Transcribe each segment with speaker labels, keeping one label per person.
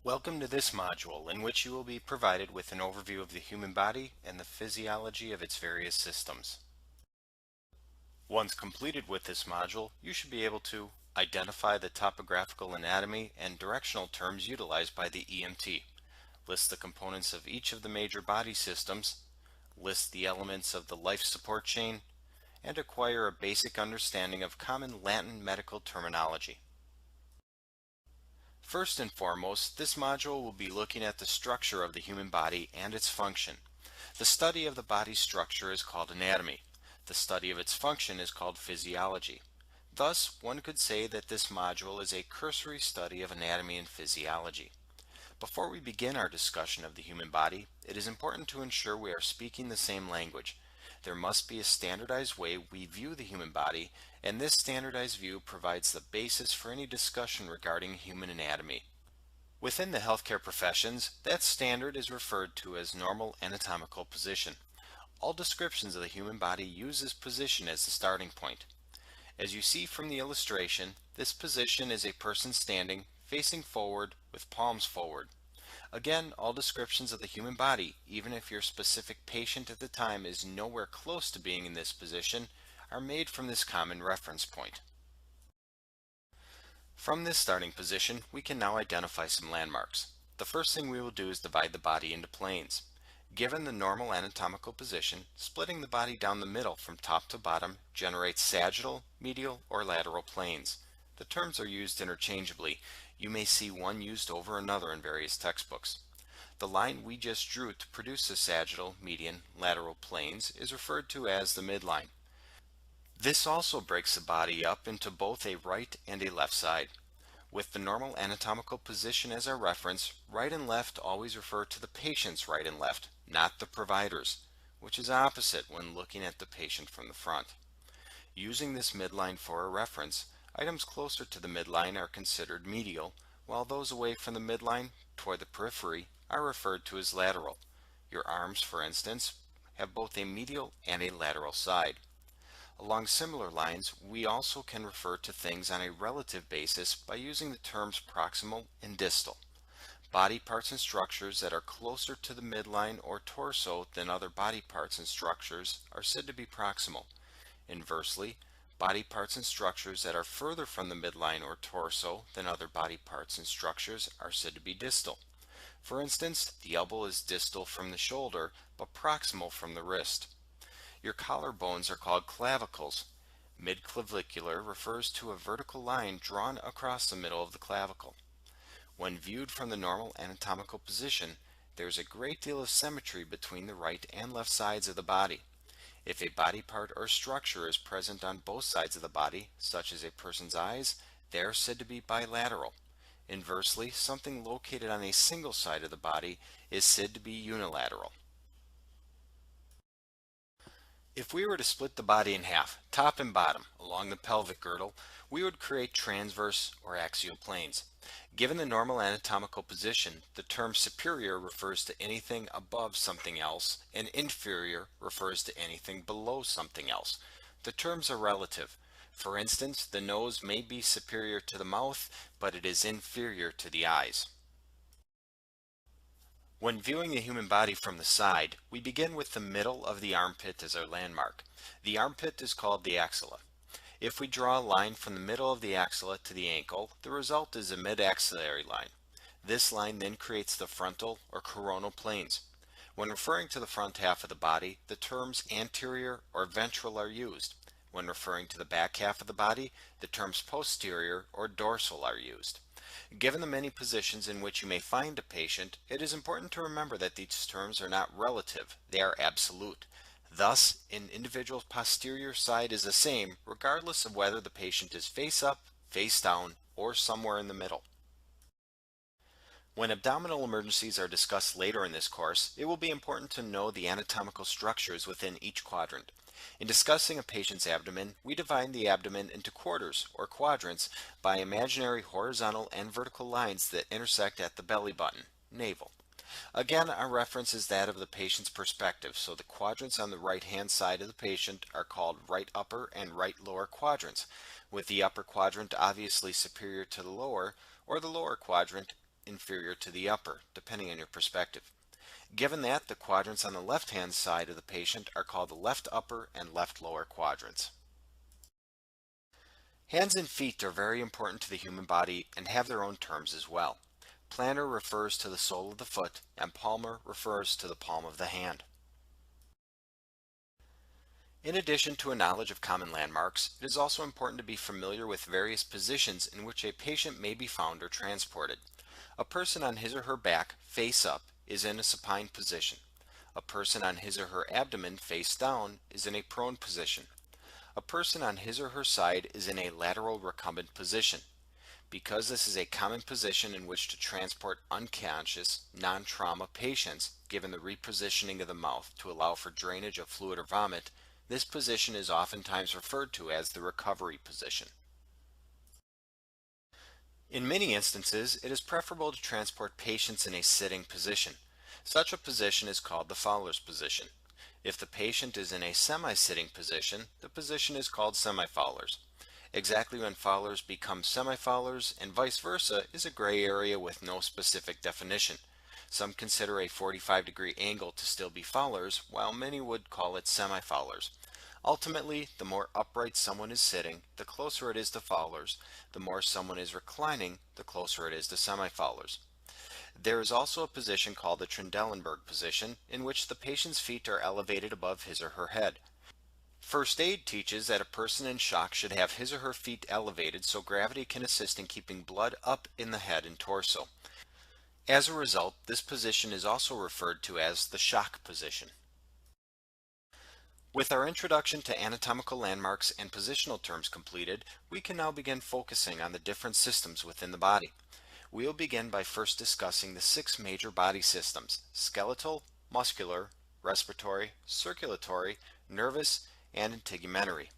Speaker 1: Welcome to this module, in which you will be provided with an overview of the human body and the physiology of its various systems. Once completed with this module, you should be able to identify the topographical anatomy and directional terms utilized by the EMT, list the components of each of the major body systems, list the elements of the life support chain, and acquire a basic understanding of common Latin medical terminology. First and foremost, this module will be looking at the structure of the human body and its function. The study of the body's structure is called anatomy. The study of its function is called physiology. Thus, one could say that this module is a cursory study of anatomy and physiology. Before we begin our discussion of the human body, it is important to ensure we are speaking the same language. There must be a standardized way we view the human body, and this standardized view provides the basis for any discussion regarding human anatomy. Within the healthcare professions, that standard is referred to as normal anatomical position. All descriptions of the human body use this position as the starting point. As you see from the illustration, this position is a person standing, facing forward, with palms forward. Again, all descriptions of the human body, even if your specific patient at the time is nowhere close to being in this position, are made from this common reference point. From this starting position, we can now identify some landmarks. The first thing we will do is divide the body into planes. Given the normal anatomical position, splitting the body down the middle from top to bottom generates sagittal, medial, or lateral planes. The terms are used interchangeably. You may see one used over another in various textbooks. The line we just drew to produce the sagittal, median, lateral planes is referred to as the midline. This also breaks the body up into both a right and a left side. With the normal anatomical position as our reference, right and left always refer to the patient's right and left, not the provider's, which is opposite when looking at the patient from the front. Using this midline for a reference, items closer to the midline are considered medial, while those away from the midline, toward the periphery, are referred to as lateral. Your arms, for instance, have both a medial and a lateral side. Along similar lines, we also can refer to things on a relative basis by using the terms proximal and distal. Body parts and structures that are closer to the midline or torso than other body parts and structures are said to be proximal. Inversely, body parts and structures that are further from the midline or torso than other body parts and structures are said to be distal. For instance, the elbow is distal from the shoulder, but proximal from the wrist. Your collarbones are called clavicles. Midclavicular refers to a vertical line drawn across the middle of the clavicle. When viewed from the normal anatomical position, there is a great deal of symmetry between the right and left sides of the body. If a body part or structure is present on both sides of the body, such as a person's eyes, they are said to be bilateral. Inversely, something located on a single side of the body is said to be unilateral. If we were to split the body in half, top and bottom, along the pelvic girdle, we would create transverse or axial planes. Given the normal anatomical position, the term superior refers to anything above something else, and inferior refers to anything below something else. The terms are relative. For instance, the nose may be superior to the mouth, but it is inferior to the eyes. When viewing the human body from the side, we begin with the middle of the armpit as our landmark. The armpit is called the axilla. If we draw a line from the middle of the axilla to the ankle, the result is a mid-axillary line. This line then creates the frontal or coronal planes. When referring to the front half of the body, the terms anterior or ventral are used. When referring to the back half of the body, the terms posterior or dorsal are used. Given the many positions in which you may find a patient, it is important to remember that these terms are not relative, they are absolute. Thus, an individual's posterior side is the same regardless of whether the patient is face up, face down, or somewhere in the middle. When abdominal emergencies are discussed later in this course, it will be important to know the anatomical structures within each quadrant. In discussing a patient's abdomen, we divide the abdomen into quarters or quadrants by imaginary horizontal and vertical lines that intersect at the belly button, navel. Again, our reference is that of the patient's perspective, so the quadrants on the right-hand side of the patient are called right upper and right lower quadrants, with the upper quadrant obviously superior to the lower, or the lower quadrant inferior to the upper, depending on your perspective. Given that, the quadrants on the left-hand side of the patient are called the left upper and left lower quadrants. Hands and feet are very important to the human body and have their own terms as well. Plantar refers to the sole of the foot, and palmar refers to the palm of the hand. In addition to a knowledge of common landmarks, it is also important to be familiar with various positions in which a patient may be found or transported. A person on his or her back, face up, is in a supine position. A person on his or her abdomen, face down, is in a prone position. A person on his or her side is in a lateral recumbent position. Because this is a common position in which to transport unconscious, non-trauma patients, given the repositioning of the mouth to allow for drainage of fluid or vomit, this position is oftentimes referred to as the recovery position. In many instances, it is preferable to transport patients in a sitting position. Such a position is called the Fowler's position. If the patient is in a semi-sitting position, the position is called semi-Fowler's. Exactly when Fowler's become semi-Fowler's and vice versa is a gray area with no specific definition. Some consider a 45-degree angle to still be Fowler's, while many would call it semi-Fowler's. Ultimately, the more upright someone is sitting, the closer it is to Fowler's. The more someone is reclining, the closer it is to semi-Fowler's. There is also a position called the Trendelenburg position, in which the patient's feet are elevated above his or her head. First aid teaches that a person in shock should have his or her feet elevated so gravity can assist in keeping blood up in the head and torso. As a result, this position is also referred to as the shock position. With our introduction to anatomical landmarks and positional terms completed, we can now begin focusing on the different systems within the body. We will begin by first discussing the 6 major body systems: skeletal, muscular, respiratory, circulatory, nervous, and integumentary.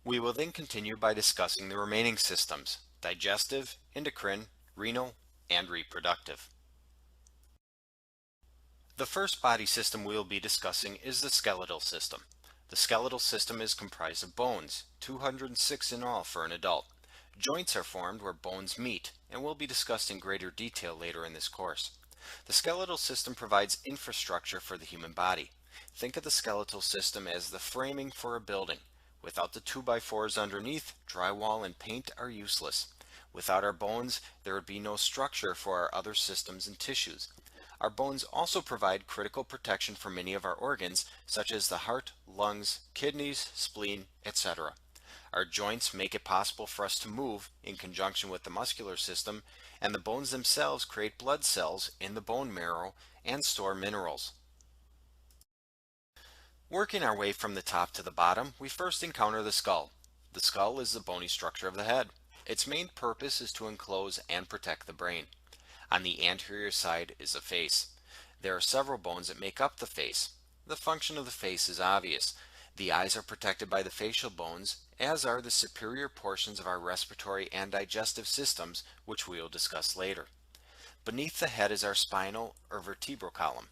Speaker 1: We will then continue by discussing the remaining systems: digestive, endocrine, renal, and reproductive. The first body system we will be discussing is the skeletal system. The skeletal system is comprised of bones, 206 in all for an adult. Joints are formed where bones meet, and will be discussed in greater detail later in this course. The skeletal system provides infrastructure for the human body. Think of the skeletal system as the framing for a building. Without the 2x4s underneath, drywall and paint are useless. Without our bones, there would be no structure for our other systems and tissues. Our bones also provide critical protection for many of our organs, such as the heart, lungs, kidneys, spleen, etc. Our joints make it possible for us to move in conjunction with the muscular system, and the bones themselves create blood cells in the bone marrow and store minerals. Working our way from the top to the bottom, we first encounter the skull. The skull is the bony structure of the head. Its main purpose is to enclose and protect the brain. On the anterior side is the face. There are several bones that make up the face. The function of the face is obvious. The eyes are protected by the facial bones, as are the superior portions of our respiratory and digestive systems, which we will discuss later. Beneath the head is our spinal or vertebral column.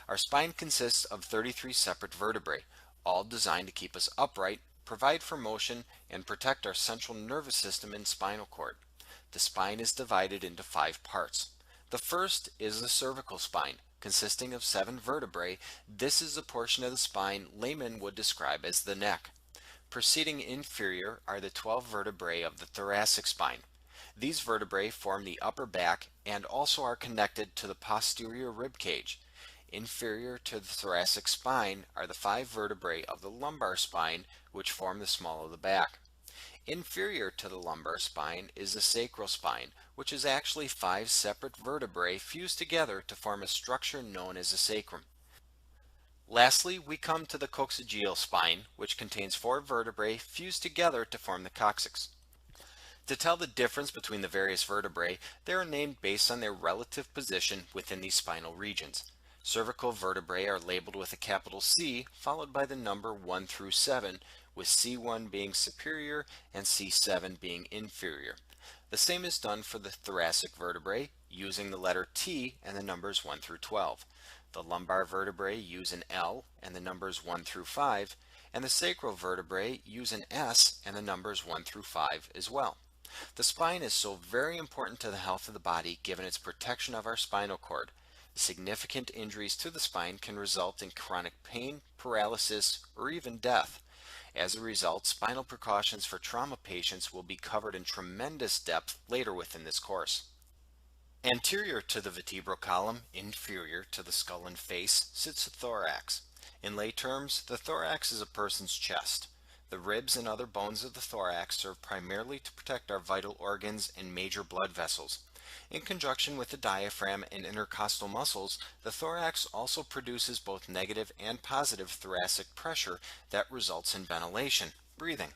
Speaker 1: Our spine consists of 33 separate vertebrae, all designed to keep us upright, provide for motion, and protect our central nervous system and spinal cord. The spine is divided into 5 parts. The first is the cervical spine, consisting of 7 vertebrae. This is the portion of the spine laymen would describe as the neck. Proceeding inferior are the 12 vertebrae of the thoracic spine. These vertebrae form the upper back and also are connected to the posterior rib cage. Inferior to the thoracic spine are the 5 vertebrae of the lumbar spine, which form the small of the back. Inferior to the lumbar spine is the sacral spine, which is actually 5 separate vertebrae fused together to form a structure known as the sacrum. Lastly, we come to the coccygeal spine, which contains 4 vertebrae fused together to form the coccyx. To tell the difference between the various vertebrae, they are named based on their relative position within these spinal regions. Cervical vertebrae are labeled with a capital C, followed by the number 1 through 7, with C1 being superior and C7 being inferior. The same is done for the thoracic vertebrae, using the letter T and the numbers 1 through 12. The lumbar vertebrae use an L and the numbers 1 through 5, and the sacral vertebrae use an S and the numbers 1 through 5 as well. The spine is so very important to the health of the body given its protection of our spinal cord. Significant injuries to the spine can result in chronic pain, paralysis, or even death. As a result, spinal precautions for trauma patients will be covered in tremendous depth later within this course. Anterior to the vertebral column, inferior to the skull and face, sits the thorax. In lay terms, the thorax is a person's chest. The ribs and other bones of the thorax serve primarily to protect our vital organs and major blood vessels. In conjunction with the diaphragm and intercostal muscles, the thorax also produces both negative and positive thoracic pressure that results in ventilation, breathing.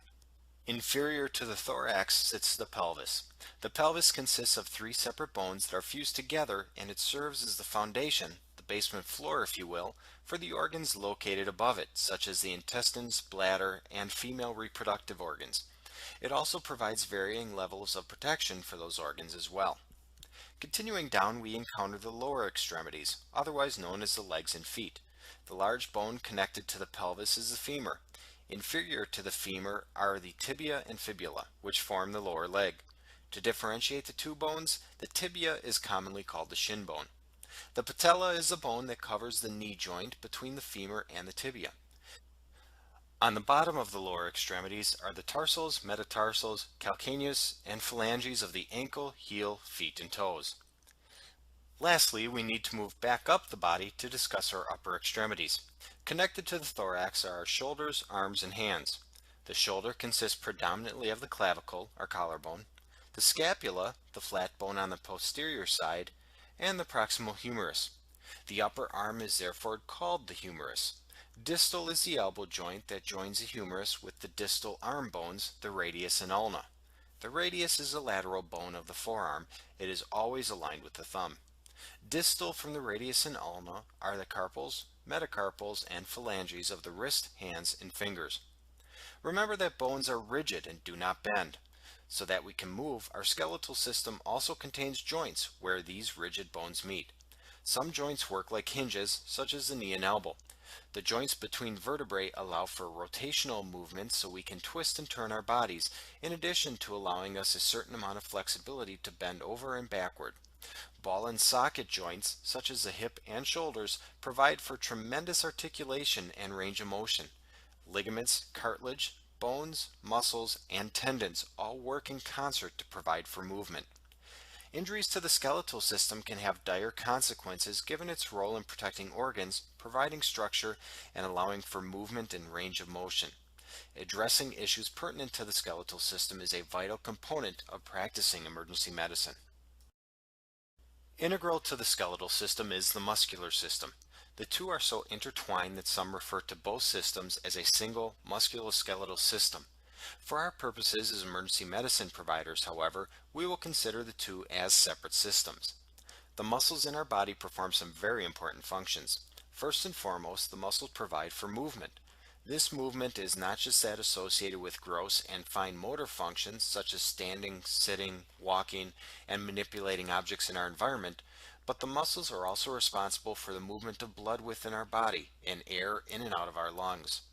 Speaker 1: Inferior to the thorax sits the pelvis. The pelvis consists of three separate bones that are fused together, and it serves as the foundation, the basement floor if you will, for the organs located above it, such as the intestines, bladder, and female reproductive organs. It also provides varying levels of protection for those organs as well. Continuing down, we encounter the lower extremities, otherwise known as the legs and feet. The large bone connected to the pelvis is the femur. Inferior to the femur are the tibia and fibula, which form the lower leg. To differentiate the two bones, the tibia is commonly called the shin bone. The patella is the bone that covers the knee joint between the femur and the tibia. On the bottom of the lower extremities are the tarsals, metatarsals, calcaneus, and phalanges of the ankle, heel, feet, and toes. Lastly, we need to move back up the body to discuss our upper extremities. Connected to the thorax are our shoulders, arms, and hands. The shoulder consists predominantly of the clavicle, or collarbone, the scapula, the flat bone on the posterior side, and the proximal humerus. The upper arm is therefore called the humerus. Distal is the elbow joint that joins the humerus with the distal arm bones, the radius and ulna. The radius is a lateral bone of the forearm. It is always aligned with the thumb. Distal from the radius and ulna are the carpals, metacarpals, and phalanges of the wrist, hands, and fingers. Remember that bones are rigid and do not bend. So that we can move, our skeletal system also contains joints where these rigid bones meet. Some joints work like hinges, such as the knee and elbow. The joints between vertebrae allow for rotational movement so we can twist and turn our bodies, in addition to allowing us a certain amount of flexibility to bend over and backward. Ball and socket joints, such as the hip and shoulders, provide for tremendous articulation and range of motion. Ligaments, cartilage, bones, muscles, and tendons all work in concert to provide for movement. Injuries to the skeletal system can have dire consequences given its role in protecting organs, providing structure, and allowing for movement and range of motion. Addressing issues pertinent to the skeletal system is a vital component of practicing emergency medicine. Integral to the skeletal system is the muscular system. The two are so intertwined that some refer to both systems as a single musculoskeletal system. For our purposes as emergency medicine providers, however, we will consider the two as separate systems. The muscles in our body perform some very important functions. First and foremost, the muscles provide for movement. This movement is not just that associated with gross and fine motor functions such as standing, sitting, walking, and manipulating objects in our environment, but the muscles are also responsible for the movement of blood within our body and air in and out of our lungs.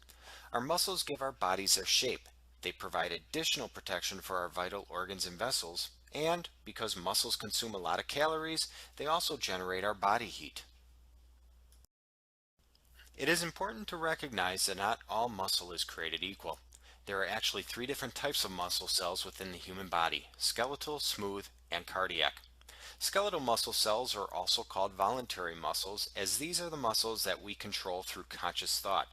Speaker 1: Our muscles give our bodies their shape. They provide additional protection for our vital organs and vessels, and because muscles consume a lot of calories, they also generate our body heat. It is important to recognize that not all muscle is created equal. There are actually three different types of muscle cells within the human body: skeletal, smooth, and cardiac. Skeletal muscle cells are also called voluntary muscles, as these are the muscles that we control through conscious thought.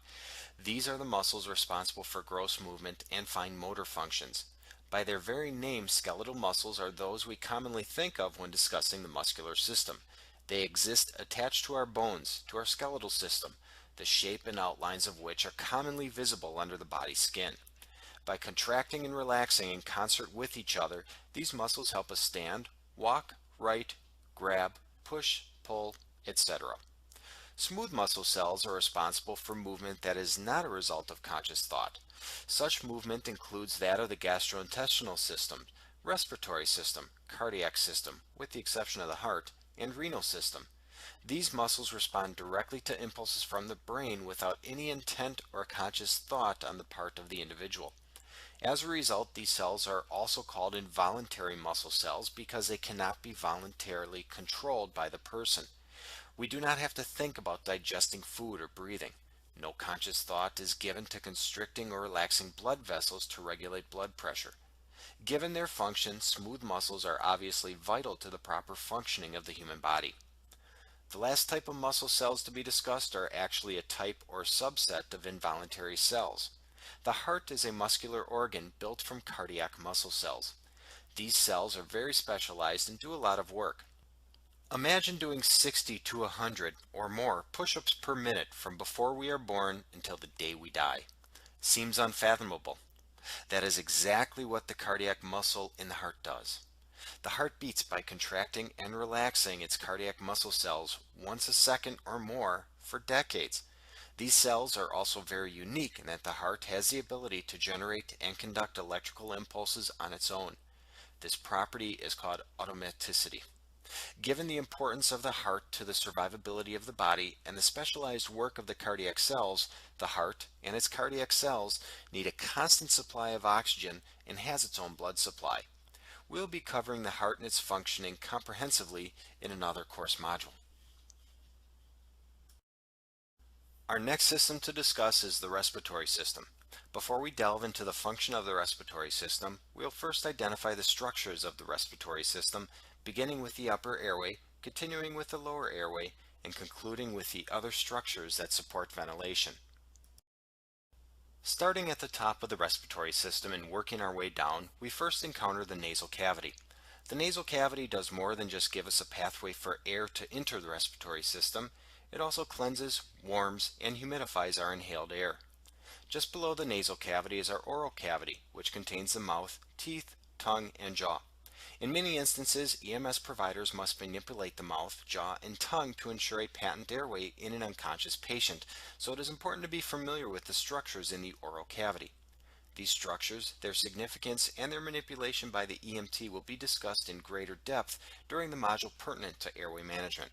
Speaker 1: These are the muscles responsible for gross movement and fine motor functions. By their very name, skeletal muscles are those we commonly think of when discussing the muscular system. They exist attached to our bones, to our skeletal system, the shape and outlines of which are commonly visible under the body's skin. By contracting and relaxing in concert with each other, these muscles help us stand, walk, write, grab, push, pull, etc. Smooth muscle cells are responsible for movement that is not a result of conscious thought. Such movement includes that of the gastrointestinal system, respiratory system, cardiac system, with the exception of the heart, and renal system. These muscles respond directly to impulses from the brain without any intent or conscious thought on the part of the individual. As a result, these cells are also called involuntary muscle cells because they cannot be voluntarily controlled by the person. We do not have to think about digesting food or breathing. No conscious thought is given to constricting or relaxing blood vessels to regulate blood pressure. Given their function, smooth muscles are obviously vital to the proper functioning of the human body. The last type of muscle cells to be discussed are actually a type or subset of involuntary cells. The heart is a muscular organ built from cardiac muscle cells. These cells are very specialized and do a lot of work. Imagine doing 60 to 100 or more push-ups per minute from before we are born until the day we die. Seems unfathomable. That is exactly what the cardiac muscle in the heart does. The heart beats by contracting and relaxing its cardiac muscle cells once a second or more for decades. These cells are also very unique in that the heart has the ability to generate and conduct electrical impulses on its own. This property is called automaticity. Given the importance of the heart to the survivability of the body and the specialized work of the cardiac cells, the heart and its cardiac cells need a constant supply of oxygen and has its own blood supply. We'll be covering the heart and its functioning comprehensively in another course module. Our next system to discuss is the respiratory system. Before we delve into the function of the respiratory system, we'll first identify the structures of the respiratory system, beginning with the upper airway, continuing with the lower airway, and concluding with the other structures that support ventilation. Starting at the top of the respiratory system and working our way down, we first encounter the nasal cavity. The nasal cavity does more than just give us a pathway for air to enter the respiratory system. It also cleanses, warms, and humidifies our inhaled air. Just below the nasal cavity is our oral cavity, which contains the mouth, teeth, tongue, and jaw. In many instances, EMS providers must manipulate the mouth, jaw, and tongue to ensure a patent airway in an unconscious patient, so it is important to be familiar with the structures in the oral cavity. These structures, their significance, and their manipulation by the EMT will be discussed in greater depth during the module pertinent to airway management.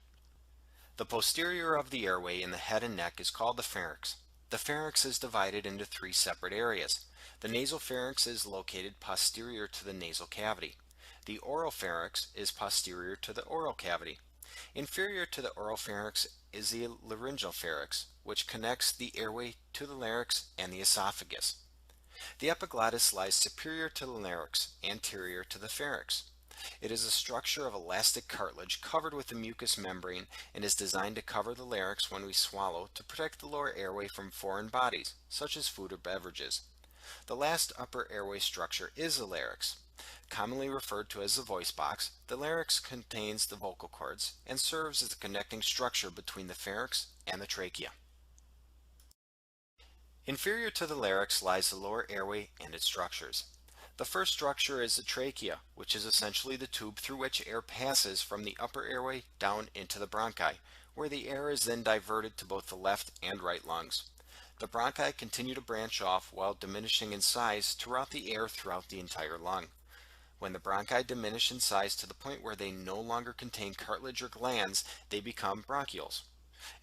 Speaker 1: The posterior of the airway in the head and neck is called the pharynx. The pharynx is divided into three separate areas. The nasal pharynx is located posterior to the nasal cavity. The oral pharynx is posterior to the oral cavity. Inferior to the oral pharynx is the laryngeal pharynx, which connects the airway to the larynx and the esophagus. The epiglottis lies superior to the larynx, anterior to the pharynx. It is a structure of elastic cartilage covered with a mucous membrane and is designed to cover the larynx when we swallow to protect the lower airway from foreign bodies, such as food or beverages. The last upper airway structure is the larynx. Commonly referred to as the voice box, the larynx contains the vocal cords and serves as the connecting structure between the pharynx and the trachea. Inferior to the larynx lies the lower airway and its structures. The first structure is the trachea, which is essentially the tube through which air passes from the upper airway down into the bronchi, where the air is then diverted to both the left and right lungs. The bronchi continue to branch off while diminishing in size to route the air throughout the entire lung. When the bronchi diminish in size to the point where they no longer contain cartilage or glands, they become bronchioles.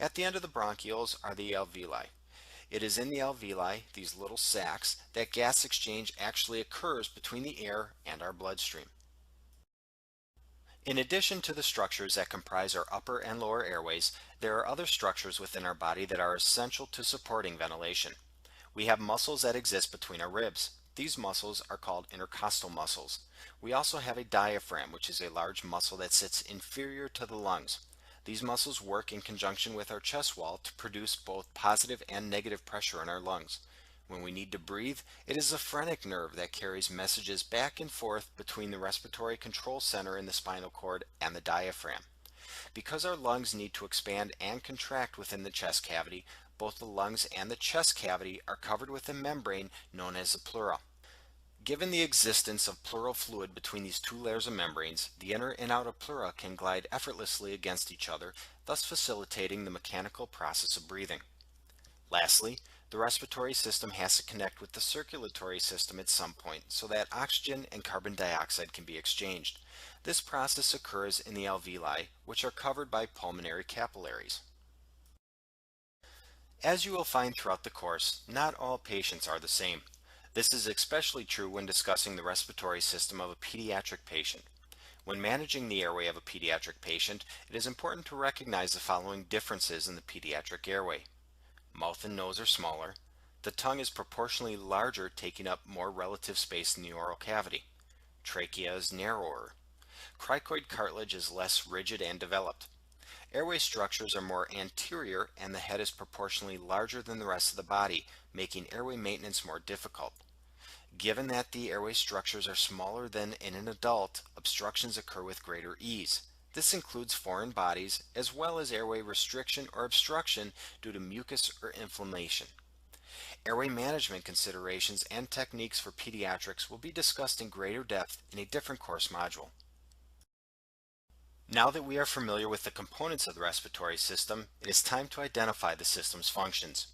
Speaker 1: At the end of the bronchioles are the alveoli. It is in the alveoli, these little sacs, that gas exchange actually occurs between the air and our bloodstream. In addition to the structures that comprise our upper and lower airways, there are other structures within our body that are essential to supporting ventilation. We have muscles that exist between our ribs. These muscles are called intercostal muscles. We also have a diaphragm, which is a large muscle that sits inferior to the lungs. These muscles work in conjunction with our chest wall to produce both positive and negative pressure in our lungs. When we need to breathe, it is the phrenic nerve that carries messages back and forth between the respiratory control center in the spinal cord and the diaphragm. Because our lungs need to expand and contract within the chest cavity, both the lungs and the chest cavity are covered with a membrane known as the pleura. Given the existence of pleural fluid between these two layers of membranes, the inner and outer pleura can glide effortlessly against each other, thus facilitating the mechanical process of breathing. Lastly, the respiratory system has to connect with the circulatory system at some point so that oxygen and carbon dioxide can be exchanged. This process occurs in the alveoli, which are covered by pulmonary capillaries. As you will find throughout the course, not all patients are the same. This is especially true when discussing the respiratory system of a pediatric patient. When managing the airway of a pediatric patient, it is important to recognize the following differences in the pediatric airway. Mouth and nose are smaller. The tongue is proportionally larger, taking up more relative space in the oral cavity. Trachea is narrower. Cricoid cartilage is less rigid and developed. Airway structures are more anterior and the head is proportionally larger than the rest of the body, making airway maintenance more difficult. Given that the airway structures are smaller than in an adult, obstructions occur with greater ease. This includes foreign bodies as well as airway restriction or obstruction due to mucus or inflammation. Airway management considerations and techniques for pediatrics will be discussed in greater depth in a different course module. Now that we are familiar with the components of the respiratory system, it is time to identify the system's functions.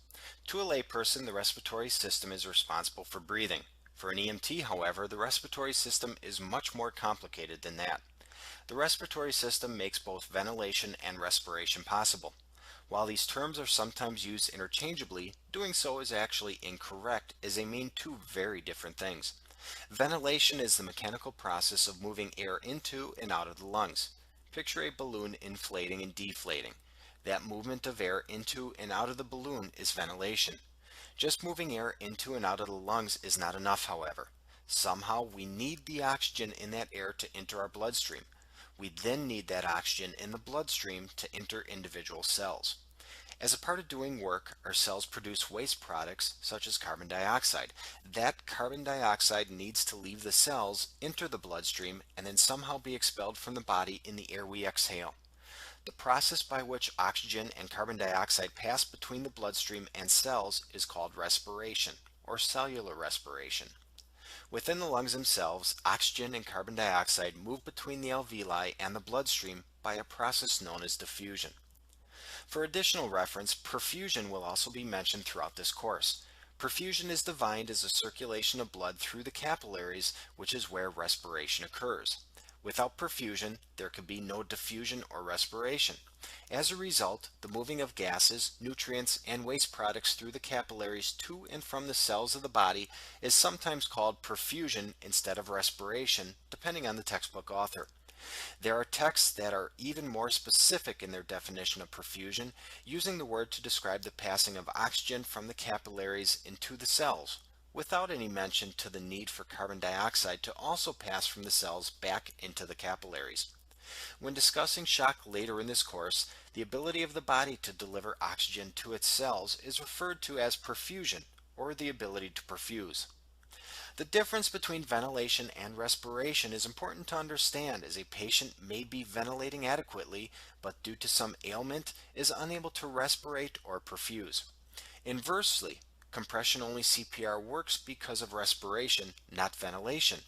Speaker 1: To a layperson, the respiratory system is responsible for breathing. For an EMT, however, the respiratory system is much more complicated than that. The respiratory system makes both ventilation and respiration possible. While these terms are sometimes used interchangeably, doing so is actually incorrect as they mean two very different things. Ventilation is the mechanical process of moving air into and out of the lungs. Picture a balloon inflating and deflating. That movement of air into and out of the balloon is ventilation. Just moving air into and out of the lungs is not enough, however. Somehow we need the oxygen in that air to enter our bloodstream. We then need that oxygen in the bloodstream to enter individual cells. As a part of doing work, our cells produce waste products such as carbon dioxide. That carbon dioxide needs to leave the cells, enter the bloodstream, and then somehow be expelled from the body in the air we exhale. The process by which oxygen and carbon dioxide pass between the bloodstream and cells is called respiration, or cellular respiration. Within the lungs themselves, oxygen and carbon dioxide move between the alveoli and the bloodstream by a process known as diffusion. For additional reference, perfusion will also be mentioned throughout this course. Perfusion is defined as a circulation of blood through the capillaries, which is where respiration occurs. Without perfusion, there could be no diffusion or respiration. As a result, the moving of gases, nutrients, and waste products through the capillaries to and from the cells of the body is sometimes called perfusion instead of respiration, depending on the textbook author. There are texts that are even more specific in their definition of perfusion, using the word to describe the passing of oxygen from the capillaries into the cells, without any mention to the need for carbon dioxide to also pass from the cells back into the capillaries. When discussing shock later in this course, the ability of the body to deliver oxygen to its cells is referred to as perfusion, or the ability to perfuse. The difference between ventilation and respiration is important to understand, as a patient may be ventilating adequately, but due to some ailment is unable to respirate or perfuse. Inversely, compression-only CPR works because of respiration, not ventilation.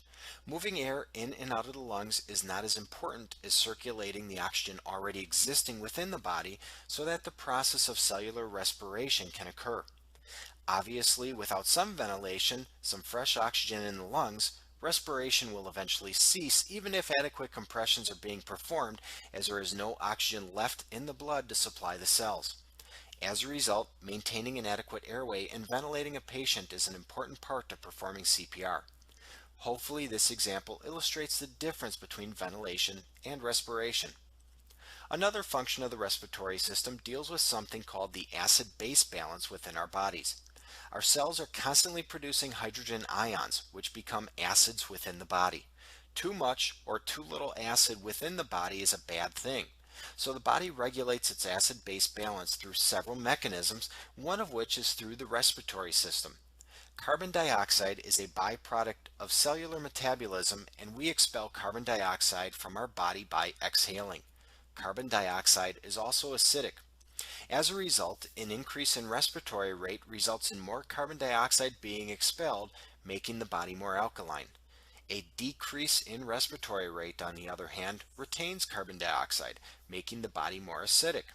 Speaker 1: Moving air in and out of the lungs is not as important as circulating the oxygen already existing within the body so that the process of cellular respiration can occur. Obviously, without some ventilation, some fresh oxygen in the lungs, respiration will eventually cease even if adequate compressions are being performed, as there is no oxygen left in the blood to supply the cells. As a result, maintaining an adequate airway and ventilating a patient is an important part of performing CPR. Hopefully this example illustrates the difference between ventilation and respiration. Another function of the respiratory system deals with something called the acid-base balance within our bodies. Our cells are constantly producing hydrogen ions, which become acids within the body. Too much or too little acid within the body is a bad thing. So the body regulates its acid-base balance through several mechanisms, one of which is through the respiratory system. Carbon dioxide is a byproduct of cellular metabolism, and we expel carbon dioxide from our body by exhaling. Carbon dioxide is also acidic. As a result, an increase in respiratory rate results in more carbon dioxide being expelled, making the body more alkaline. A decrease in respiratory rate, on the other hand, retains carbon dioxide, making the body more acidic.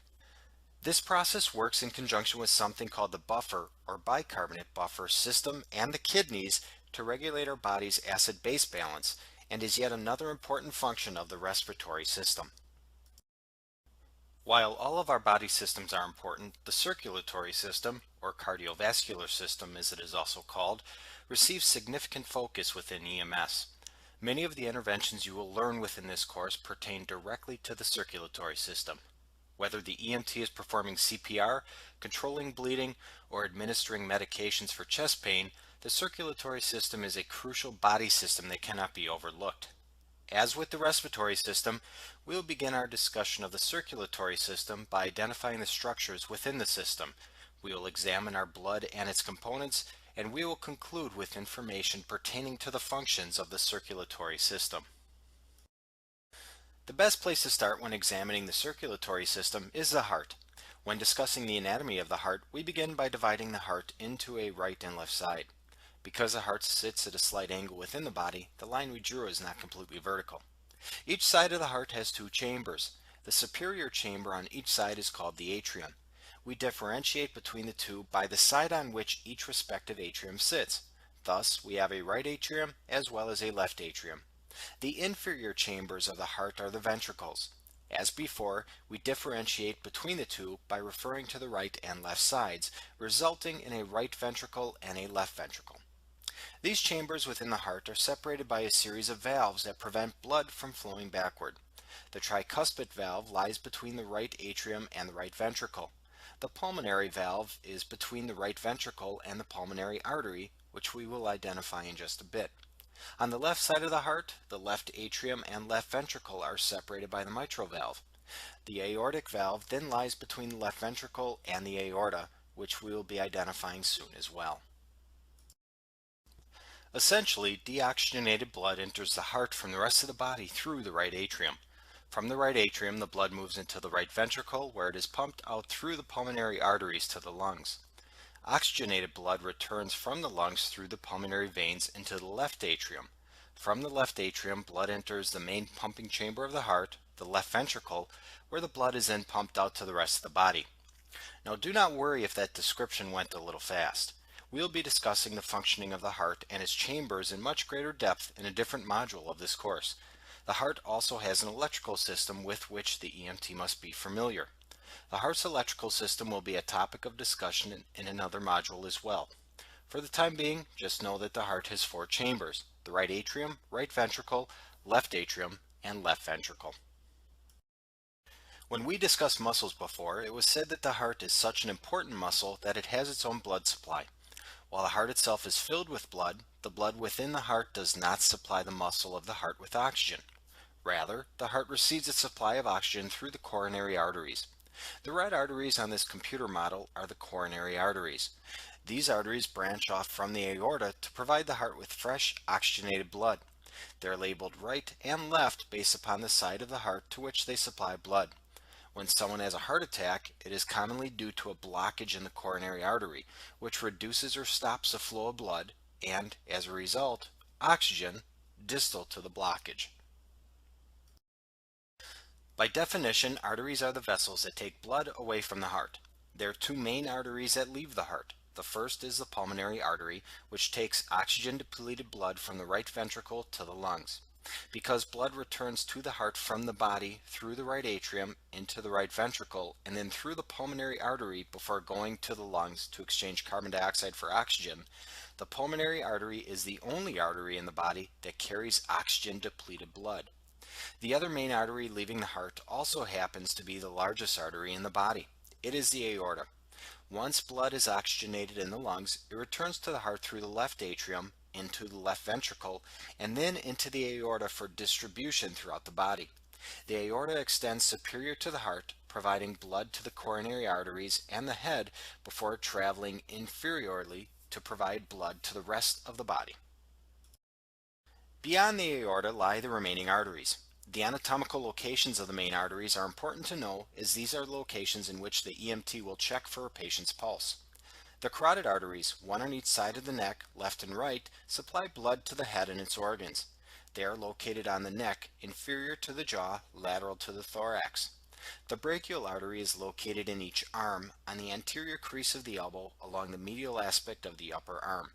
Speaker 1: This process works in conjunction with something called the buffer or bicarbonate buffer system and the kidneys to regulate our body's acid-base balance, and is yet another important function of the respiratory system. While all of our body systems are important, the circulatory system, or cardiovascular system as it is also called, receives significant focus within EMS. Many of the interventions you will learn within this course pertain directly to the circulatory system. Whether the EMT is performing CPR, controlling bleeding, or administering medications for chest pain, the circulatory system is a crucial body system that cannot be overlooked. As with the respiratory system, we will begin our discussion of the circulatory system by identifying the structures within the system. We will examine our blood and its components, and we will conclude with information pertaining to the functions of the circulatory system. The best place to start when examining the circulatory system is the heart. When discussing the anatomy of the heart, we begin by dividing the heart into a right and left side. Because the heart sits at a slight angle within the body, the line we drew is not completely vertical. Each side of the heart has two chambers. The superior chamber on each side is called the atrium. We differentiate between the two by the side on which each respective atrium sits. Thus, we have a right atrium as well as a left atrium. The inferior chambers of the heart are the ventricles. As before, we differentiate between the two by referring to the right and left sides, resulting in a right ventricle and a left ventricle. These chambers within the heart are separated by a series of valves that prevent blood from flowing backward. The tricuspid valve lies between the right atrium and the right ventricle. The pulmonary valve is between the right ventricle and the pulmonary artery, which we will identify in just a bit. On the left side of the heart, the left atrium and left ventricle are separated by the mitral valve. The aortic valve then lies between the left ventricle and the aorta, which we will be identifying soon as well. Essentially, deoxygenated blood enters the heart from the rest of the body through the right atrium. From the right atrium, the blood moves into the right ventricle, where it is pumped out through the pulmonary arteries to the lungs. Oxygenated blood returns from the lungs through the pulmonary veins into the left atrium. From the left atrium, blood enters the main pumping chamber of the heart, the left ventricle, where the blood is then pumped out to the rest of the body. Now, do not worry if that description went a little fast. We will be discussing the functioning of the heart and its chambers in much greater depth in a different module of this course. The heart also has an electrical system with which the EMT must be familiar. The heart's electrical system will be a topic of discussion in another module as well. For the time being, just know that the heart has four chambers: the right atrium, right ventricle, left atrium, and left ventricle. When we discussed muscles before, it was said that the heart is such an important muscle that it has its own blood supply. While the heart itself is filled with blood, the blood within the heart does not supply the muscle of the heart with oxygen. Rather, the heart receives its supply of oxygen through the coronary arteries. The red arteries on this computer model are the coronary arteries. These arteries branch off from the aorta to provide the heart with fresh, oxygenated blood. They're labeled right and left based upon the side of the heart to which they supply blood. When someone has a heart attack, it is commonly due to a blockage in the coronary artery, which reduces or stops the flow of blood and, as a result, oxygen distal to the blockage. By definition, arteries are the vessels that take blood away from the heart. There are two main arteries that leave the heart. The first is the pulmonary artery, which takes oxygen-depleted blood from the right ventricle to the lungs. Because blood returns to the heart from the body through the right atrium into the right ventricle and then through the pulmonary artery before going to the lungs to exchange carbon dioxide for oxygen, the pulmonary artery is the only artery in the body that carries oxygen-depleted blood. The other main artery leaving the heart also happens to be the largest artery in the body. It is the aorta. Once blood is oxygenated in the lungs, it returns to the heart through the left atrium, into the left ventricle, and then into the aorta for distribution throughout the body. The aorta extends superior to the heart, providing blood to the coronary arteries and the head before traveling inferiorly to provide blood to the rest of the body. Beyond the aorta lie the remaining arteries. The anatomical locations of the main arteries are important to know, as these are locations in which the EMT will check for a patient's pulse. The carotid arteries, one on each side of the neck, left and right, supply blood to the head and its organs. They are located on the neck, inferior to the jaw, lateral to the thorax. The brachial artery is located in each arm, on the anterior crease of the elbow, along the medial aspect of the upper arm.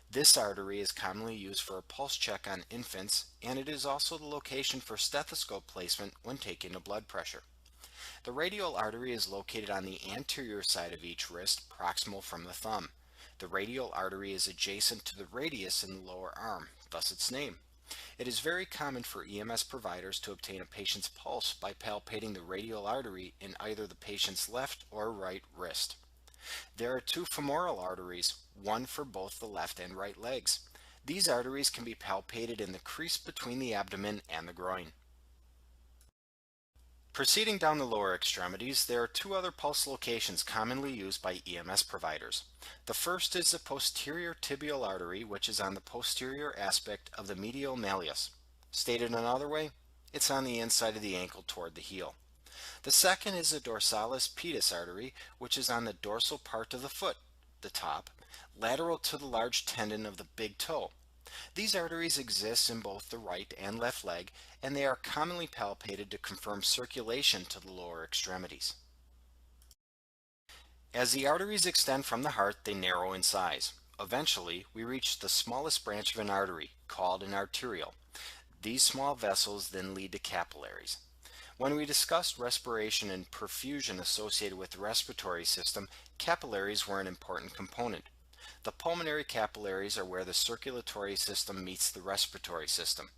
Speaker 1: This artery is commonly used for a pulse check on infants, and it is also the location for stethoscope placement when taking a blood pressure. The radial artery is located on the anterior side of each wrist, proximal from the thumb. The radial artery is adjacent to the radius in the lower arm, thus its name. It is very common for EMS providers to obtain a patient's pulse by palpating the radial artery in either the patient's left or right wrist. There are two femoral arteries, one for both the left and right legs. These arteries can be palpated in the crease between the abdomen and the groin. Proceeding down the lower extremities, there are two other pulse locations commonly used by EMS providers. The first is the posterior tibial artery, which is on the posterior aspect of the medial malleus. Stated another way, it's on the inside of the ankle toward the heel. The second is the dorsalis pedis artery, which is on the dorsal part of the foot, the top, lateral to the large tendon of the big toe. These arteries exist in both the right and left leg, and they are commonly palpated to confirm circulation to the lower extremities. As the arteries extend from the heart, they narrow in size. Eventually, we reach the smallest branch of an artery, called an arteriole. These small vessels then lead to capillaries. When we discussed respiration and perfusion associated with the respiratory system, capillaries were an important component. The pulmonary capillaries are where the circulatory system meets the respiratory system.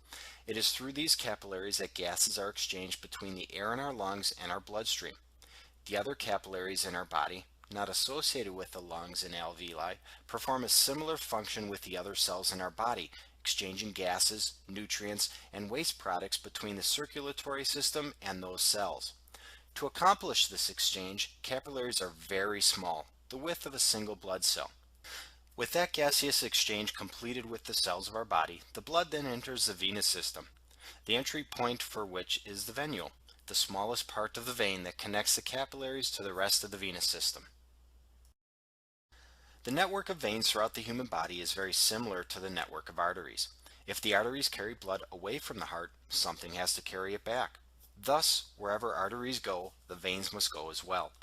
Speaker 1: It is through these capillaries that gases are exchanged between the air in our lungs and our bloodstream. The other capillaries in our body, not associated with the lungs and alveoli, perform a similar function with the other cells in our body, exchanging gases, nutrients, and waste products between the circulatory system and those cells. To accomplish this exchange, capillaries are very small, the width of a single blood cell. With that gaseous exchange completed with the cells of our body, the blood then enters the venous system, the entry point for which is the venule, the smallest part of the vein that connects the capillaries to the rest of the venous system. The network of veins throughout the human body is very similar to the network of arteries. If the arteries carry blood away from the heart, something has to carry it back. Thus, wherever arteries go, the veins must go as well.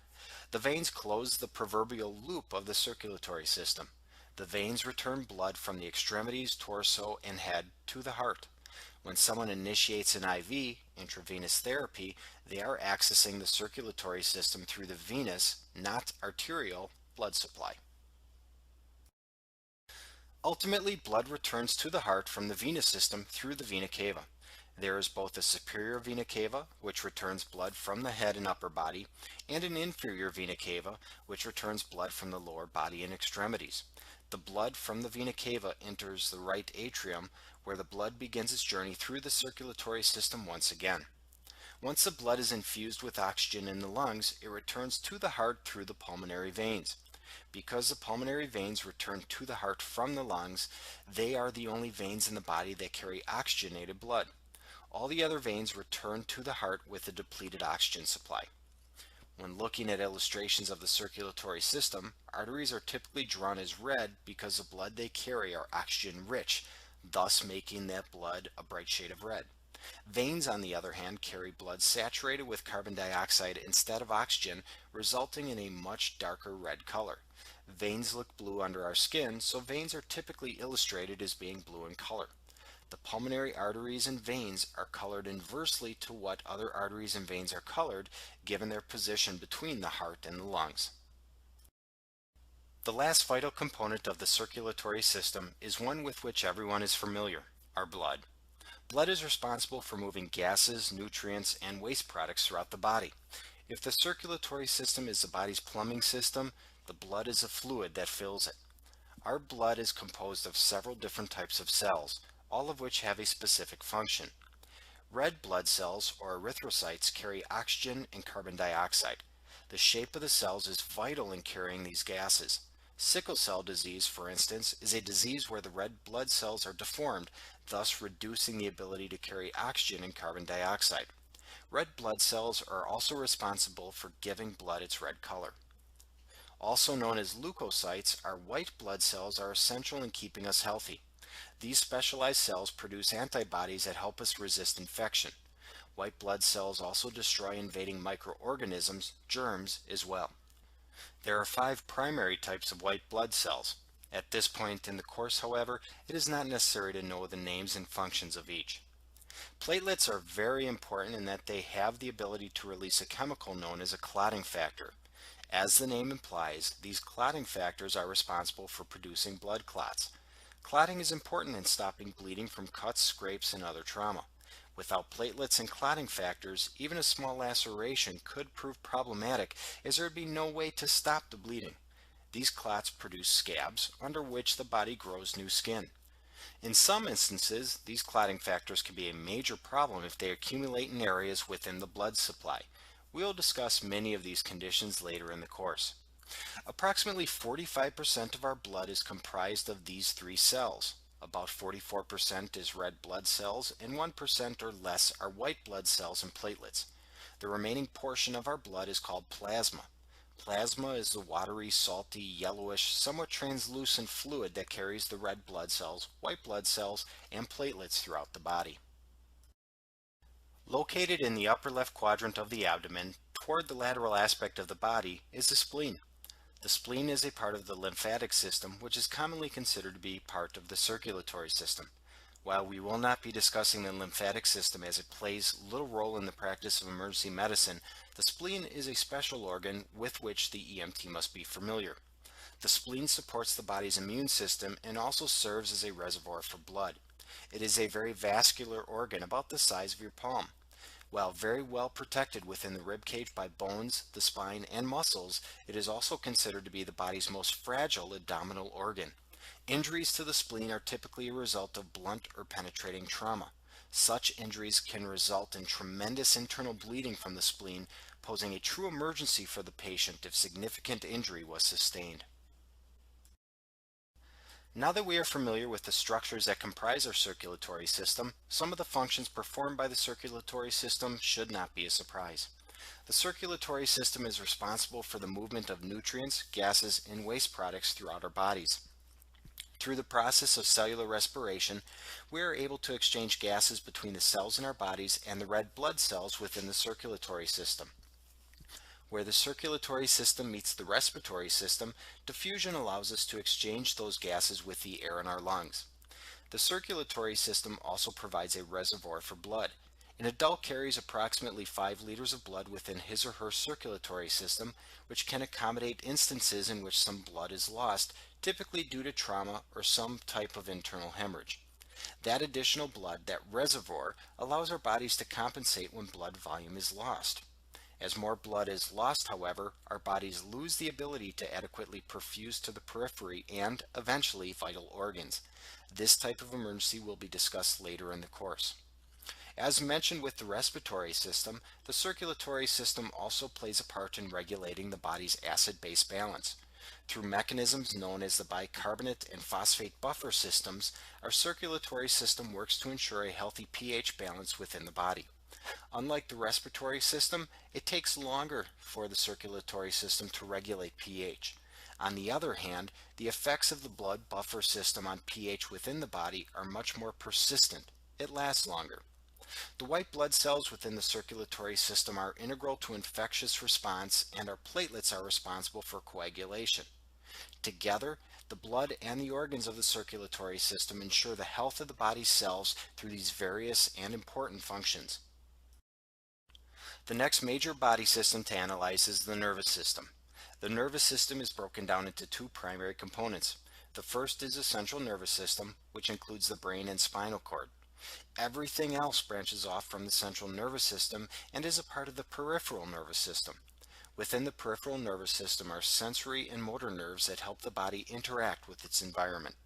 Speaker 1: The veins close the proverbial loop of the circulatory system. The veins return blood from the extremities, torso, and head to the heart. When someone initiates an IV, intravenous therapy, they are accessing the circulatory system through the venous, not arterial, blood supply. Ultimately, blood returns to the heart from the venous system through the vena cava. There is both a superior vena cava, which returns blood from the head and upper body, and an inferior vena cava, which returns blood from the lower body and extremities. The blood from the vena cava enters the right atrium, where the blood begins its journey through the circulatory system once again. Once the blood is infused with oxygen in the lungs, it returns to the heart through the pulmonary veins. Because the pulmonary veins return to the heart from the lungs, they are the only veins in the body that carry oxygenated blood. All the other veins return to the heart with a depleted oxygen supply. When looking at illustrations of the circulatory system, arteries are typically drawn as red because the blood they carry are oxygen rich, thus making that blood a bright shade of red. Veins, on the other hand, carry blood saturated with carbon dioxide instead of oxygen, resulting in a much darker red color. Veins look blue under our skin, so veins are typically illustrated as being blue in color. The pulmonary arteries and veins are colored inversely to what other arteries and veins are colored, given their position between the heart and the lungs. The last vital component of the circulatory system is one with which everyone is familiar, our blood. Blood is responsible for moving gases, nutrients, and waste products throughout the body. If the circulatory system is the body's plumbing system, the blood is a fluid that fills it. Our blood is composed of several different types of cells, all of which have a specific function. Red blood cells, or erythrocytes, carry oxygen and carbon dioxide. The shape of the cells is vital in carrying these gases. Sickle cell disease, for instance, is a disease where the red blood cells are deformed, thus reducing the ability to carry oxygen and carbon dioxide. Red blood cells are also responsible for giving blood its red color. Also known as leukocytes, our white blood cells are essential in keeping us healthy. These specialized cells produce antibodies that help us resist infection. White blood cells also destroy invading microorganisms, germs, as well. There are 5 primary types of white blood cells. At this point in the course, however, it is not necessary to know the names and functions of each. Platelets are very important in that they have the ability to release a chemical known as a clotting factor. As the name implies, these clotting factors are responsible for producing blood clots. Clotting is important in stopping bleeding from cuts, scrapes, and other trauma. Without platelets and clotting factors, even a small laceration could prove problematic as there would be no way to stop the bleeding. These clots produce scabs, under which the body grows new skin. In some instances, these clotting factors can be a major problem if they accumulate in areas within the blood supply. We will discuss many of these conditions later in the course. Approximately 45% of our blood is comprised of these three cells. About 44% is red blood cells, and 1% or less are white blood cells and platelets. The remaining portion of our blood is called plasma. Plasma is the watery, salty, yellowish, somewhat translucent fluid that carries the red blood cells, white blood cells, and platelets throughout the body. Located in the upper left quadrant of the abdomen, toward the lateral aspect of the body, is the spleen. The spleen is a part of the lymphatic system, which is commonly considered to be part of the circulatory system. While we will not be discussing the lymphatic system as it plays little role in the practice of emergency medicine, the spleen is a special organ with which the EMT must be familiar. The spleen supports the body's immune system and also serves as a reservoir for blood. It is a very vascular organ about the size of your palm. While very well protected within the rib cage by bones, the spine, and muscles, it is also considered to be the body's most fragile abdominal organ. Injuries to the spleen are typically a result of blunt or penetrating trauma. Such injuries can result in tremendous internal bleeding from the spleen, posing a true emergency for the patient if significant injury was sustained. Now that we are familiar with the structures that comprise our circulatory system, some of the functions performed by the circulatory system should not be a surprise. The circulatory system is responsible for the movement of nutrients, gases, and waste products throughout our bodies. Through the process of cellular respiration, we are able to exchange gases between the cells in our bodies and the red blood cells within the circulatory system. Where the circulatory system meets the respiratory system, diffusion allows us to exchange those gases with the air in our lungs. The circulatory system also provides a reservoir for blood. An adult carries approximately 5 liters of blood within his or her circulatory system, which can accommodate instances in which some blood is lost, typically due to trauma or some type of internal hemorrhage. That additional blood, that reservoir, allows our bodies to compensate when blood volume is lost. As more blood is lost, however, our bodies lose the ability to adequately perfuse to the periphery and, eventually, vital organs. This type of emergency will be discussed later in the course. As mentioned with the respiratory system, the circulatory system also plays a part in regulating the body's acid-base balance. Through mechanisms known as the bicarbonate and phosphate buffer systems, our circulatory system works to ensure a healthy pH balance within the body. Unlike the respiratory system, it takes longer for the circulatory system to regulate pH. On the other hand, the effects of the blood buffer system on pH within the body are much more persistent. It lasts longer. The white blood cells within the circulatory system are integral to infectious response, and our platelets are responsible for coagulation. Together, the blood and the organs of the circulatory system ensure the health of the body's cells through these various and important functions. The next major body system to analyze is the nervous system. The nervous system is broken down into two primary components. The first is the central nervous system, which includes the brain and spinal cord. Everything else branches off from the central nervous system and is a part of the peripheral nervous system. Within the peripheral nervous system are sensory and motor nerves that help the body interact with its environment.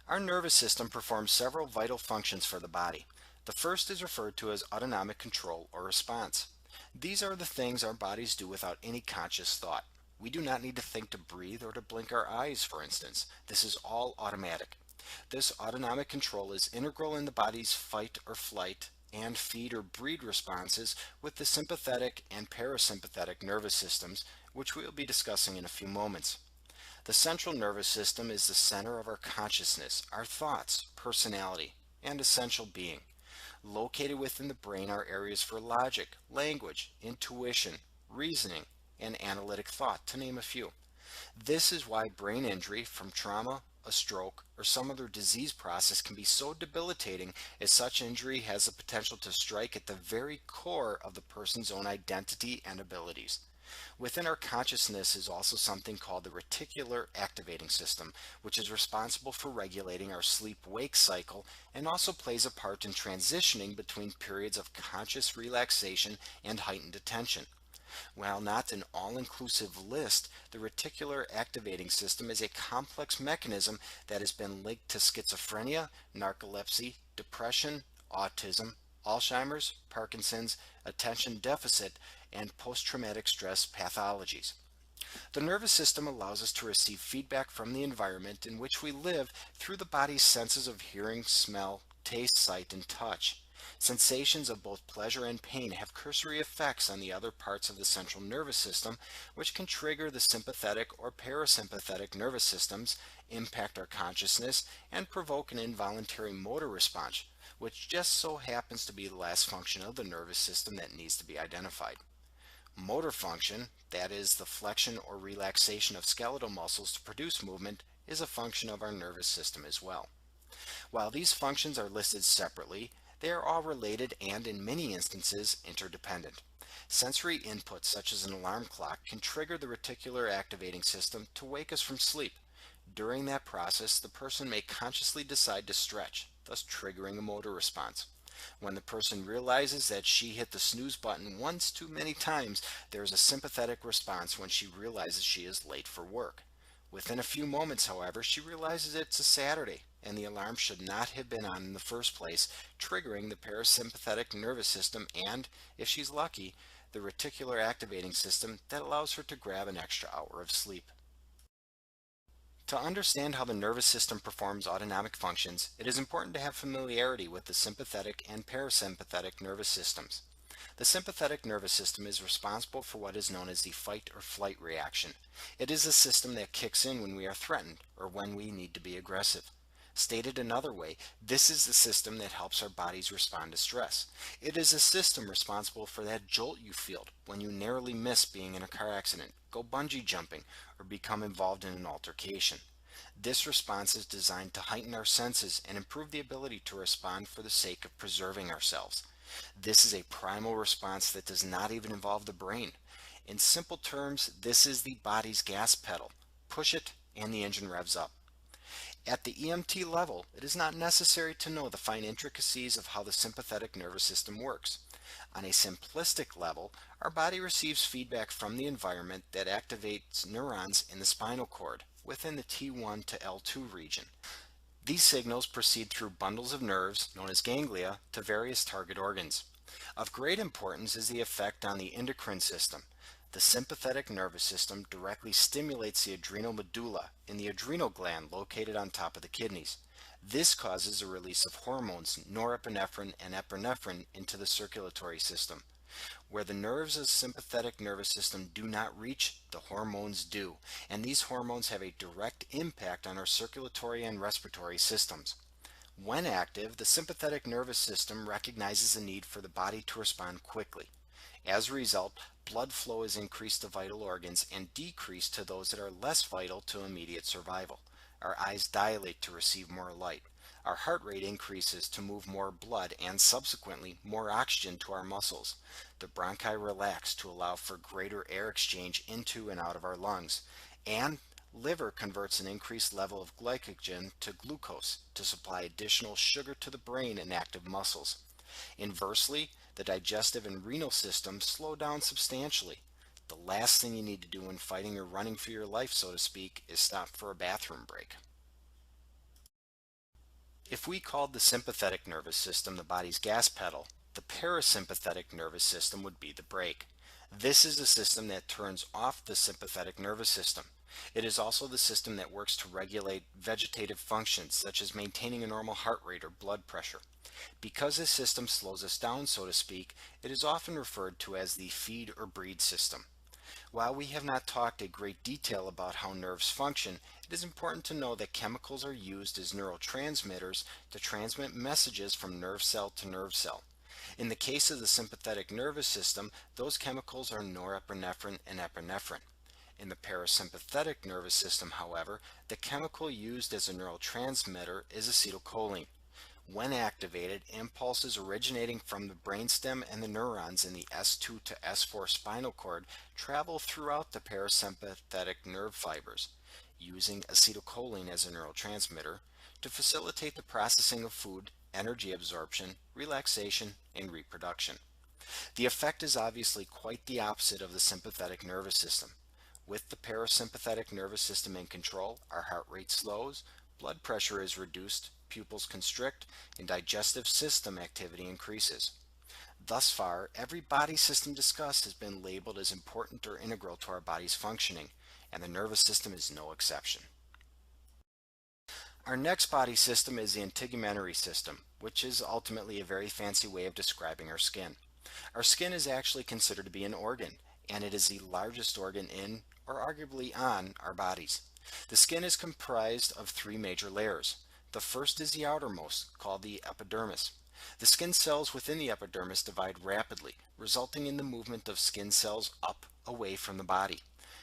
Speaker 1: Our nervous system performs several vital functions for the body. The first is referred to as autonomic control or response. These are the things our bodies do without any conscious thought. We do not need to think to breathe or to blink our eyes, for instance. This is all automatic. This autonomic control is integral in the body's fight or flight and feed or breed responses with the sympathetic and parasympathetic nervous systems, which we will be discussing in a few moments. The central nervous system is the center of our consciousness, our thoughts, personality, and essential being. Located within the brain are areas for logic, language, intuition, reasoning, and analytic thought, to name a few. This is why brain injury from trauma a stroke, or some other disease process can be so debilitating as such injury has the potential to strike at the very core of the person's own identity and abilities. Within our consciousness is also something called the reticular activating system, which is responsible for regulating our sleep-wake cycle and also plays a part in transitioning between periods of conscious relaxation and heightened attention. While not an all-inclusive list, the reticular activating system is a complex mechanism that has been linked to schizophrenia, narcolepsy, depression, autism, Alzheimer's, Parkinson's, attention deficit, and post-traumatic stress pathologies. The nervous system allows us to receive feedback from the environment in which we live through the body's senses of hearing, smell, taste, sight, and touch. Sensations of both pleasure and pain have cursory effects on the other parts of the central nervous system, which can trigger the sympathetic or parasympathetic nervous systems, impact our consciousness, and provoke an involuntary motor response, which just so happens to be the last function of the nervous system that needs to be identified. Motor function, that is, the flexion or relaxation of skeletal muscles to produce movement, is a function of our nervous system as well. While these functions are listed separately, they are all related and, in many instances, interdependent. Sensory inputs such as an alarm clock can trigger the reticular activating system to wake us from sleep. During that process, the person may consciously decide to stretch, thus triggering a motor response. When the person realizes that she hit the snooze button once too many times, there is a sympathetic response when she realizes she is late for work. Within a few moments, however, she realizes it's a Saturday and the alarm should not have been on in the first place, triggering the parasympathetic nervous system and, if she's lucky, the reticular activating system that allows her to grab an extra hour of sleep. To understand how the nervous system performs autonomic functions, it is important to have familiarity with the sympathetic and parasympathetic nervous systems. The sympathetic nervous system is responsible for what is known as the fight or flight reaction. It is a system that kicks in when we are threatened or when we need to be aggressive. Stated another way, this is the system that helps our bodies respond to stress. It is a system responsible for that jolt you feel when you narrowly miss being in a car accident, go bungee jumping, or become involved in an altercation. This response is designed to heighten our senses and improve the ability to respond for the sake of preserving ourselves. This is a primal response that does not even involve the brain. In simple terms, this is the body's gas pedal. Push it and the engine revs up. At the EMT level, it is not necessary to know the fine intricacies of how the sympathetic nervous system works. On a simplistic level, our body receives feedback from the environment that activates neurons in the spinal cord within the T1 to L2 region. These signals proceed through bundles of nerves, known as ganglia, to various target organs. Of great importance is the effect on the endocrine system. The sympathetic nervous system directly stimulates the adrenal medulla in the adrenal gland located on top of the kidneys. This causes a release of hormones, norepinephrine and epinephrine, into the circulatory system. Where the nerves of the sympathetic nervous system do not reach, the hormones do, and these hormones have a direct impact on our circulatory and respiratory systems. When active, the sympathetic nervous system recognizes the need for the body to respond quickly. As a result, blood flow is increased to vital organs and decreased to those that are less vital to immediate survival. Our eyes dilate to receive more light. Our heart rate increases to move more blood and subsequently more oxygen to our muscles. The bronchi relax to allow for greater air exchange into and out of our lungs. And liver converts an increased level of glycogen to glucose to supply additional sugar to the brain and active muscles. Inversely, the digestive and renal systems slow down substantially. The last thing you need to do when fighting or running for your life, so to speak, is stop for a bathroom break. If we called the sympathetic nervous system the body's gas pedal, the parasympathetic nervous system would be the brake. This is the system that turns off the sympathetic nervous system. It is also the system that works to regulate vegetative functions such as maintaining a normal heart rate or blood pressure. Because this system slows us down, so to speak, it is often referred to as the feed or breed system. While we have not talked in great detail about how nerves function, it is important to know that chemicals are used as neurotransmitters to transmit messages from nerve cell to nerve cell. In the case of the sympathetic nervous system, those chemicals are norepinephrine and epinephrine. In the parasympathetic nervous system, however, the chemical used as a neurotransmitter is acetylcholine. When activated, impulses originating from the brainstem and the neurons in the S2 to S4 spinal cord travel throughout the parasympathetic nerve fibers, using acetylcholine as a neurotransmitter to facilitate the processing of food, energy absorption, relaxation, and reproduction. The effect is obviously quite the opposite of the sympathetic nervous system. With the parasympathetic nervous system in control, our heart rate slows, blood pressure is reduced, pupils constrict, and digestive system activity increases. Thus far, every body system discussed has been labeled as important or integral to our body's functioning, and the nervous system is no exception. Our next body system is the integumentary system, which is ultimately a very fancy way of describing our skin. Our skin is actually considered to be an organ, and it is the largest organ in, or arguably on, our bodies. The skin is comprised of three major layers. The first is the outermost, called the epidermis. The skin cells within the epidermis divide rapidly, resulting in the movement of skin cells up, away from the body.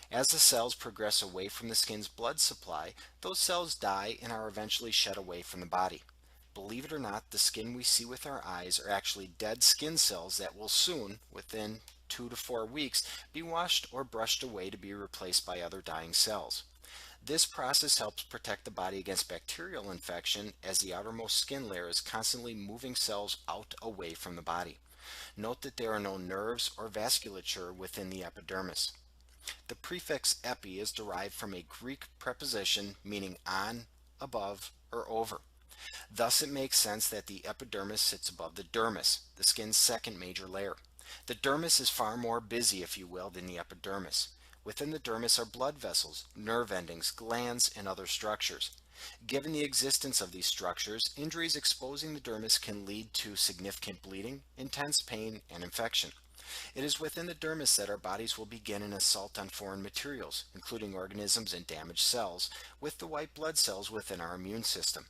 Speaker 1: As the cells progress away from the skin's blood supply, those cells die and are eventually shed away from the body. Believe it or not, the skin we see with our eyes are actually dead skin cells that will soon, within 2 to 4 weeks, be washed or brushed away to be replaced by other dying cells. This process helps protect the body against bacterial infection as the outermost skin layer is constantly moving cells out away from the body. Note that there are no nerves or vasculature within the epidermis. The prefix epi is derived from a Greek preposition meaning on, above, or over. Thus it makes sense that the epidermis sits above the dermis, the skin's second major layer. The dermis is far more busy, if you will, than the epidermis. Within the dermis are blood vessels, nerve endings, glands, and other structures. Given the existence of these structures, injuries exposing the dermis can lead to significant bleeding, intense pain, and infection. It is within the dermis that our bodies will begin an assault on foreign materials, including organisms and damaged cells, with the white blood cells within our immune system.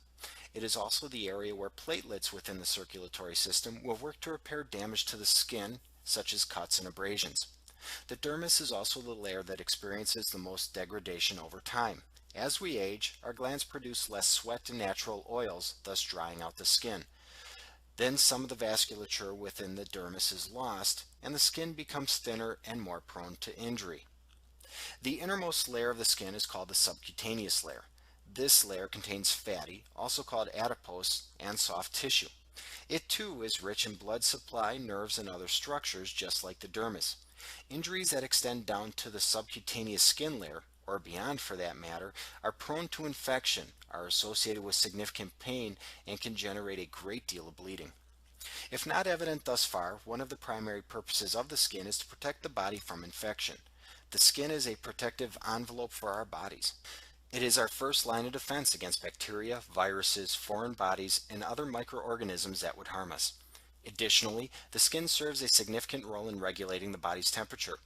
Speaker 1: It is also the area where platelets within the circulatory system will work to repair damage to the skin, such as cuts and abrasions. The dermis is also the layer that experiences the most degradation over time. As we age, our glands produce less sweat and natural oils, thus drying out the skin. Then some of the vasculature within the dermis is lost, and the skin becomes thinner and more prone to injury. The innermost layer of the skin is called the subcutaneous layer. This layer contains fatty, also called adipose, and soft tissue. It too is rich in blood supply, nerves, and other structures just like the dermis. Injuries that extend down to the subcutaneous skin layer, or beyond for that matter, are prone to infection, are associated with significant pain, and can generate a great deal of bleeding. If not evident thus far, one of the primary purposes of the skin is to protect the body from infection. The skin is a protective envelope for our bodies. It is our first line of defense against bacteria, viruses, foreign bodies, and other microorganisms that would harm us. Additionally, the skin serves a significant role in regulating the body's temperature.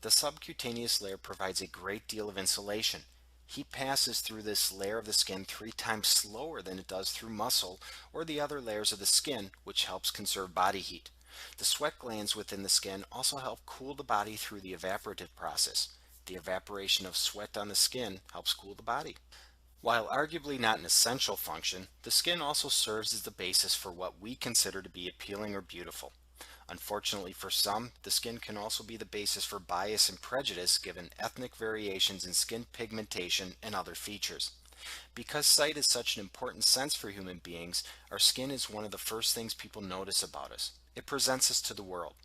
Speaker 1: The subcutaneous layer provides a great deal of insulation. Heat passes through this layer of the skin 3 times slower than it does through muscle or the other layers of the skin, which helps conserve body heat. The sweat glands within the skin also help cool the body through the evaporative process. The evaporation of sweat on the skin helps cool the body. While arguably not an essential function, the skin also serves as the basis for what we consider to be appealing or beautiful. Unfortunately for some, the skin can also be the basis for bias and prejudice given ethnic variations in skin pigmentation and other features. Because sight is such an important sense for human beings, our skin is one of the first things people notice about us. It presents us to the world.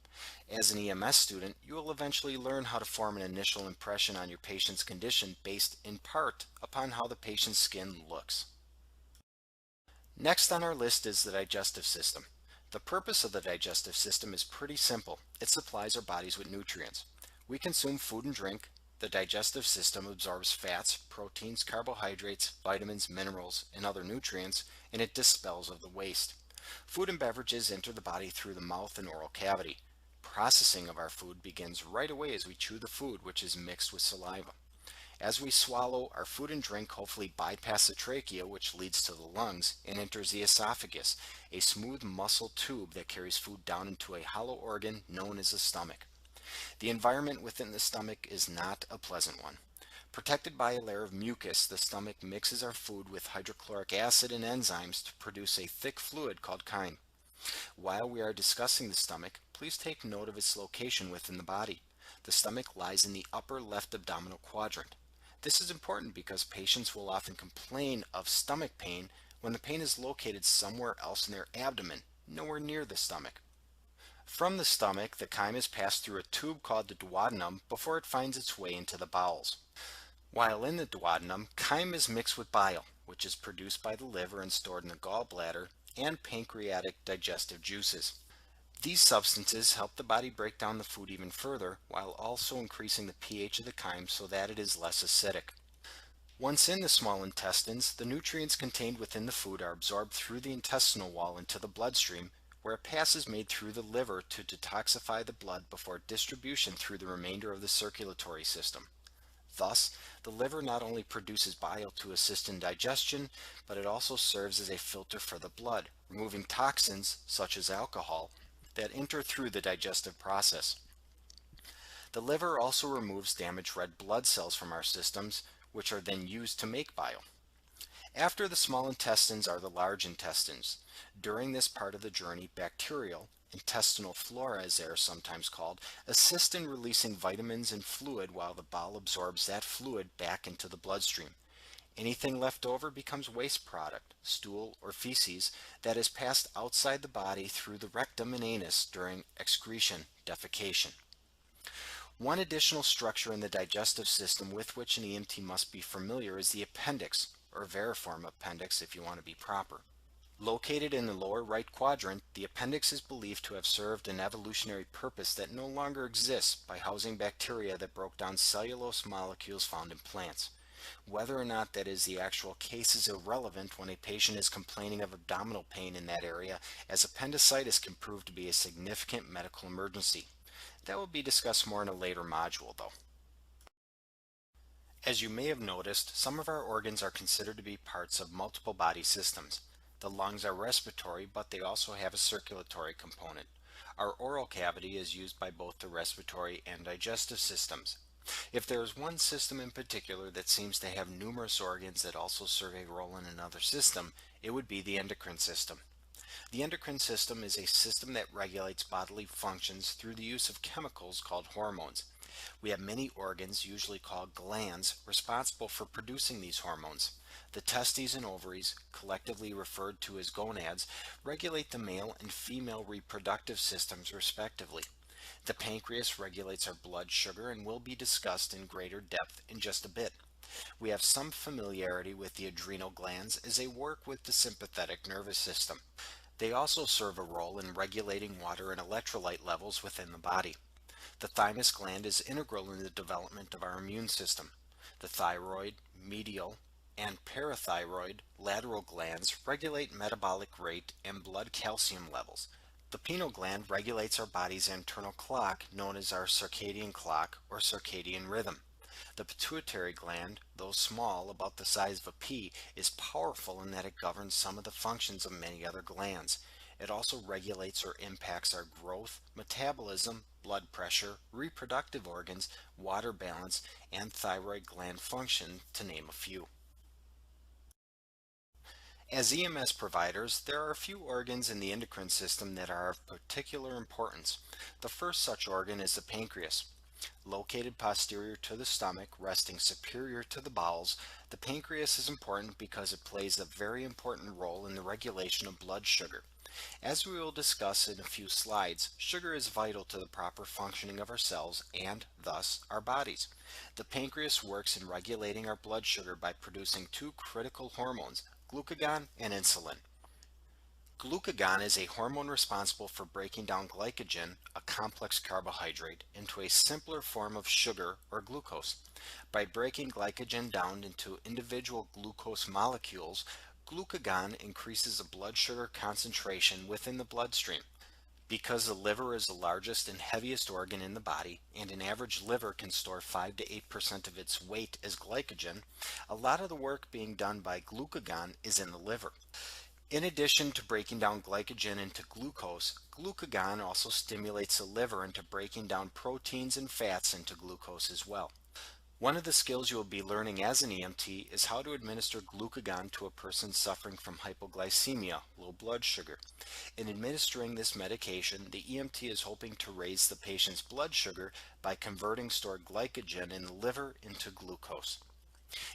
Speaker 1: As an EMS student, you will eventually learn how to form an initial impression on your patient's condition based in part upon how the patient's skin looks. Next on our list is the digestive system. The purpose of the digestive system is pretty simple. It supplies our bodies with nutrients. We consume food and drink. The digestive system absorbs fats, proteins, carbohydrates, vitamins, minerals, and other nutrients, and it dispels of the waste. Food and beverages enter the body through the mouth and oral cavity. Processing of our food begins right away as we chew the food, which is mixed with saliva. As we swallow, our food and drink hopefully bypass the trachea, which leads to the lungs, and enters the esophagus, a smooth muscle tube that carries food down into a hollow organ known as the stomach. The environment within the stomach is not a pleasant one. Protected by a layer of mucus, the stomach mixes our food with hydrochloric acid and enzymes to produce a thick fluid called chyme. While we are discussing the stomach, please take note of its location within the body. The stomach lies in the upper left abdominal quadrant. This is important because patients will often complain of stomach pain when the pain is located somewhere else in their abdomen, nowhere near the stomach. From the stomach, the chyme is passed through a tube called the duodenum before it finds its way into the bowels. While in the duodenum, chyme is mixed with bile, which is produced by the liver and stored in the gallbladder, and pancreatic digestive juices. These substances help the body break down the food even further, while also increasing the pH of the chyme so that it is less acidic. Once in the small intestines, the nutrients contained within the food are absorbed through the intestinal wall into the bloodstream, where a pass is made through the liver to detoxify the blood before distribution through the remainder of the circulatory system. Thus, the liver not only produces bile to assist in digestion, but it also serves as a filter for the blood, removing toxins, such as alcohol, that enter through the digestive process. The liver also removes damaged red blood cells from our systems, which are then used to make bile. After the small intestines are the large intestines. During this part of the journey, bacterial, intestinal flora as they are sometimes called, assist in releasing vitamins and fluid while the bowel absorbs that fluid back into the bloodstream. Anything left over becomes waste product, stool or feces, that is passed outside the body through the rectum and anus during excretion, defecation. One additional structure in the digestive system with which an EMT must be familiar is the appendix, or variform appendix if you want to be proper. Located in the lower right quadrant, the appendix is believed to have served an evolutionary purpose that no longer exists by housing bacteria that broke down cellulose molecules found in plants. Whether or not that is the actual case is irrelevant when a patient is complaining of abdominal pain in that area, as appendicitis can prove to be a significant medical emergency. That will be discussed more in a later module, though. As you may have noticed, some of our organs are considered to be parts of multiple body systems. The lungs are respiratory, but they also have a circulatory component. Our oral cavity is used by both the respiratory and digestive systems. If there is one system in particular that seems to have numerous organs that also serve a role in another system, it would be the endocrine system. The endocrine system is a system that regulates bodily functions through the use of chemicals called hormones. We have many organs, usually called glands, responsible for producing these hormones. The testes and ovaries, collectively referred to as gonads, regulate the male and female reproductive systems respectively. The pancreas regulates our blood sugar and will be discussed in greater depth in just a bit. We have some familiarity with the adrenal glands as they work with the sympathetic nervous system. They also serve a role in regulating water and electrolyte levels within the body. The thymus gland is integral in the development of our immune system. The thyroid, medial, and parathyroid lateral glands regulate metabolic rate and blood calcium levels. The pineal gland regulates our body's internal clock, known as our circadian clock or circadian rhythm. The pituitary gland, though small, about the size of a pea, is powerful in that it governs some of the functions of many other glands. It also regulates or impacts our growth, metabolism, blood pressure, reproductive organs, water balance, and thyroid gland function, to name a few. As EMS providers, there are a few organs in the endocrine system that are of particular importance. The first such organ is the pancreas. Located posterior to the stomach, resting superior to the bowels, the pancreas is important because it plays a very important role in the regulation of blood sugar. As we will discuss in a few slides, sugar is vital to the proper functioning of our cells and, thus, our bodies. The pancreas works in regulating our blood sugar by producing two critical hormones, glucagon and insulin. Glucagon is a hormone responsible for breaking down glycogen, a complex carbohydrate, into a simpler form of sugar or glucose. By breaking glycogen down into individual glucose molecules, glucagon increases the blood sugar concentration within the bloodstream. Because the liver is the largest and heaviest organ in the body, and an average liver can store 5 to 8% of its weight as glycogen, a lot of the work being done by glucagon is in the liver. In addition to breaking down glycogen into glucose, glucagon also stimulates the liver into breaking down proteins and fats into glucose as well. One of the skills you will be learning as an EMT is how to administer glucagon to a person suffering from hypoglycemia, low blood sugar. In administering this medication, the EMT is hoping to raise the patient's blood sugar by converting stored glycogen in the liver into glucose.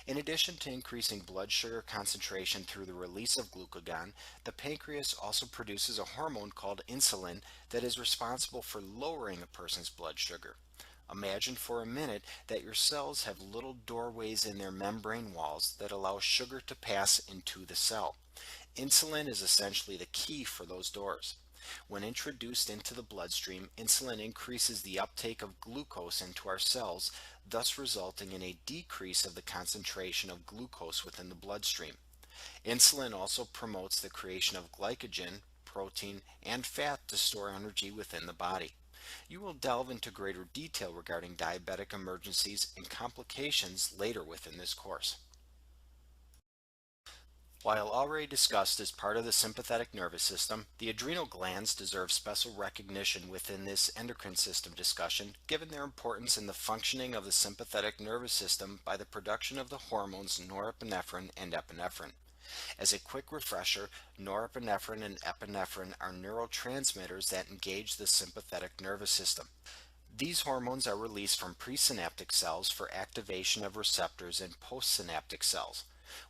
Speaker 1: In addition to increasing blood sugar concentration through the release of glucagon, the pancreas also produces a hormone called insulin that is responsible for lowering a person's blood sugar. Imagine for a minute that your cells have little doorways in their membrane walls that allow sugar to pass into the cell. Insulin is essentially the key for those doors. When introduced into the bloodstream, insulin increases the uptake of glucose into our cells, thus resulting in a decrease of the concentration of glucose within the bloodstream. Insulin also promotes the creation of glycogen, protein, and fat to store energy within the body. You will delve into greater detail regarding diabetic emergencies and complications later within this course. While already discussed as part of the sympathetic nervous system, the adrenal glands deserve special recognition within this endocrine system discussion, given their importance in the functioning of the sympathetic nervous system by the production of the hormones norepinephrine and epinephrine. As a quick refresher, norepinephrine and epinephrine are neurotransmitters that engage the sympathetic nervous system. These hormones are released from presynaptic cells for activation of receptors in postsynaptic cells.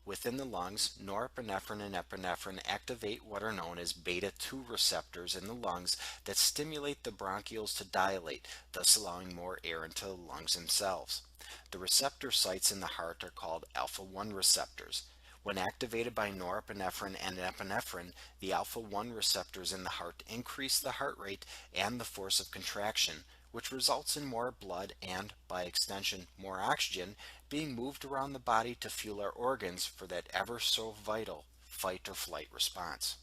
Speaker 1: Within the lungs, norepinephrine and epinephrine activate what are known as beta 2 receptors in the lungs that stimulate the bronchioles to dilate, thus allowing more air into the lungs themselves. The receptor sites in the heart are called alpha 1 receptors. When activated by norepinephrine and epinephrine, the alpha 1 receptors in the heart increase the heart rate and the force of contraction, which results in more blood and, by extension, more oxygen being moved around the body to fuel our organs for that ever so vital fight or flight response.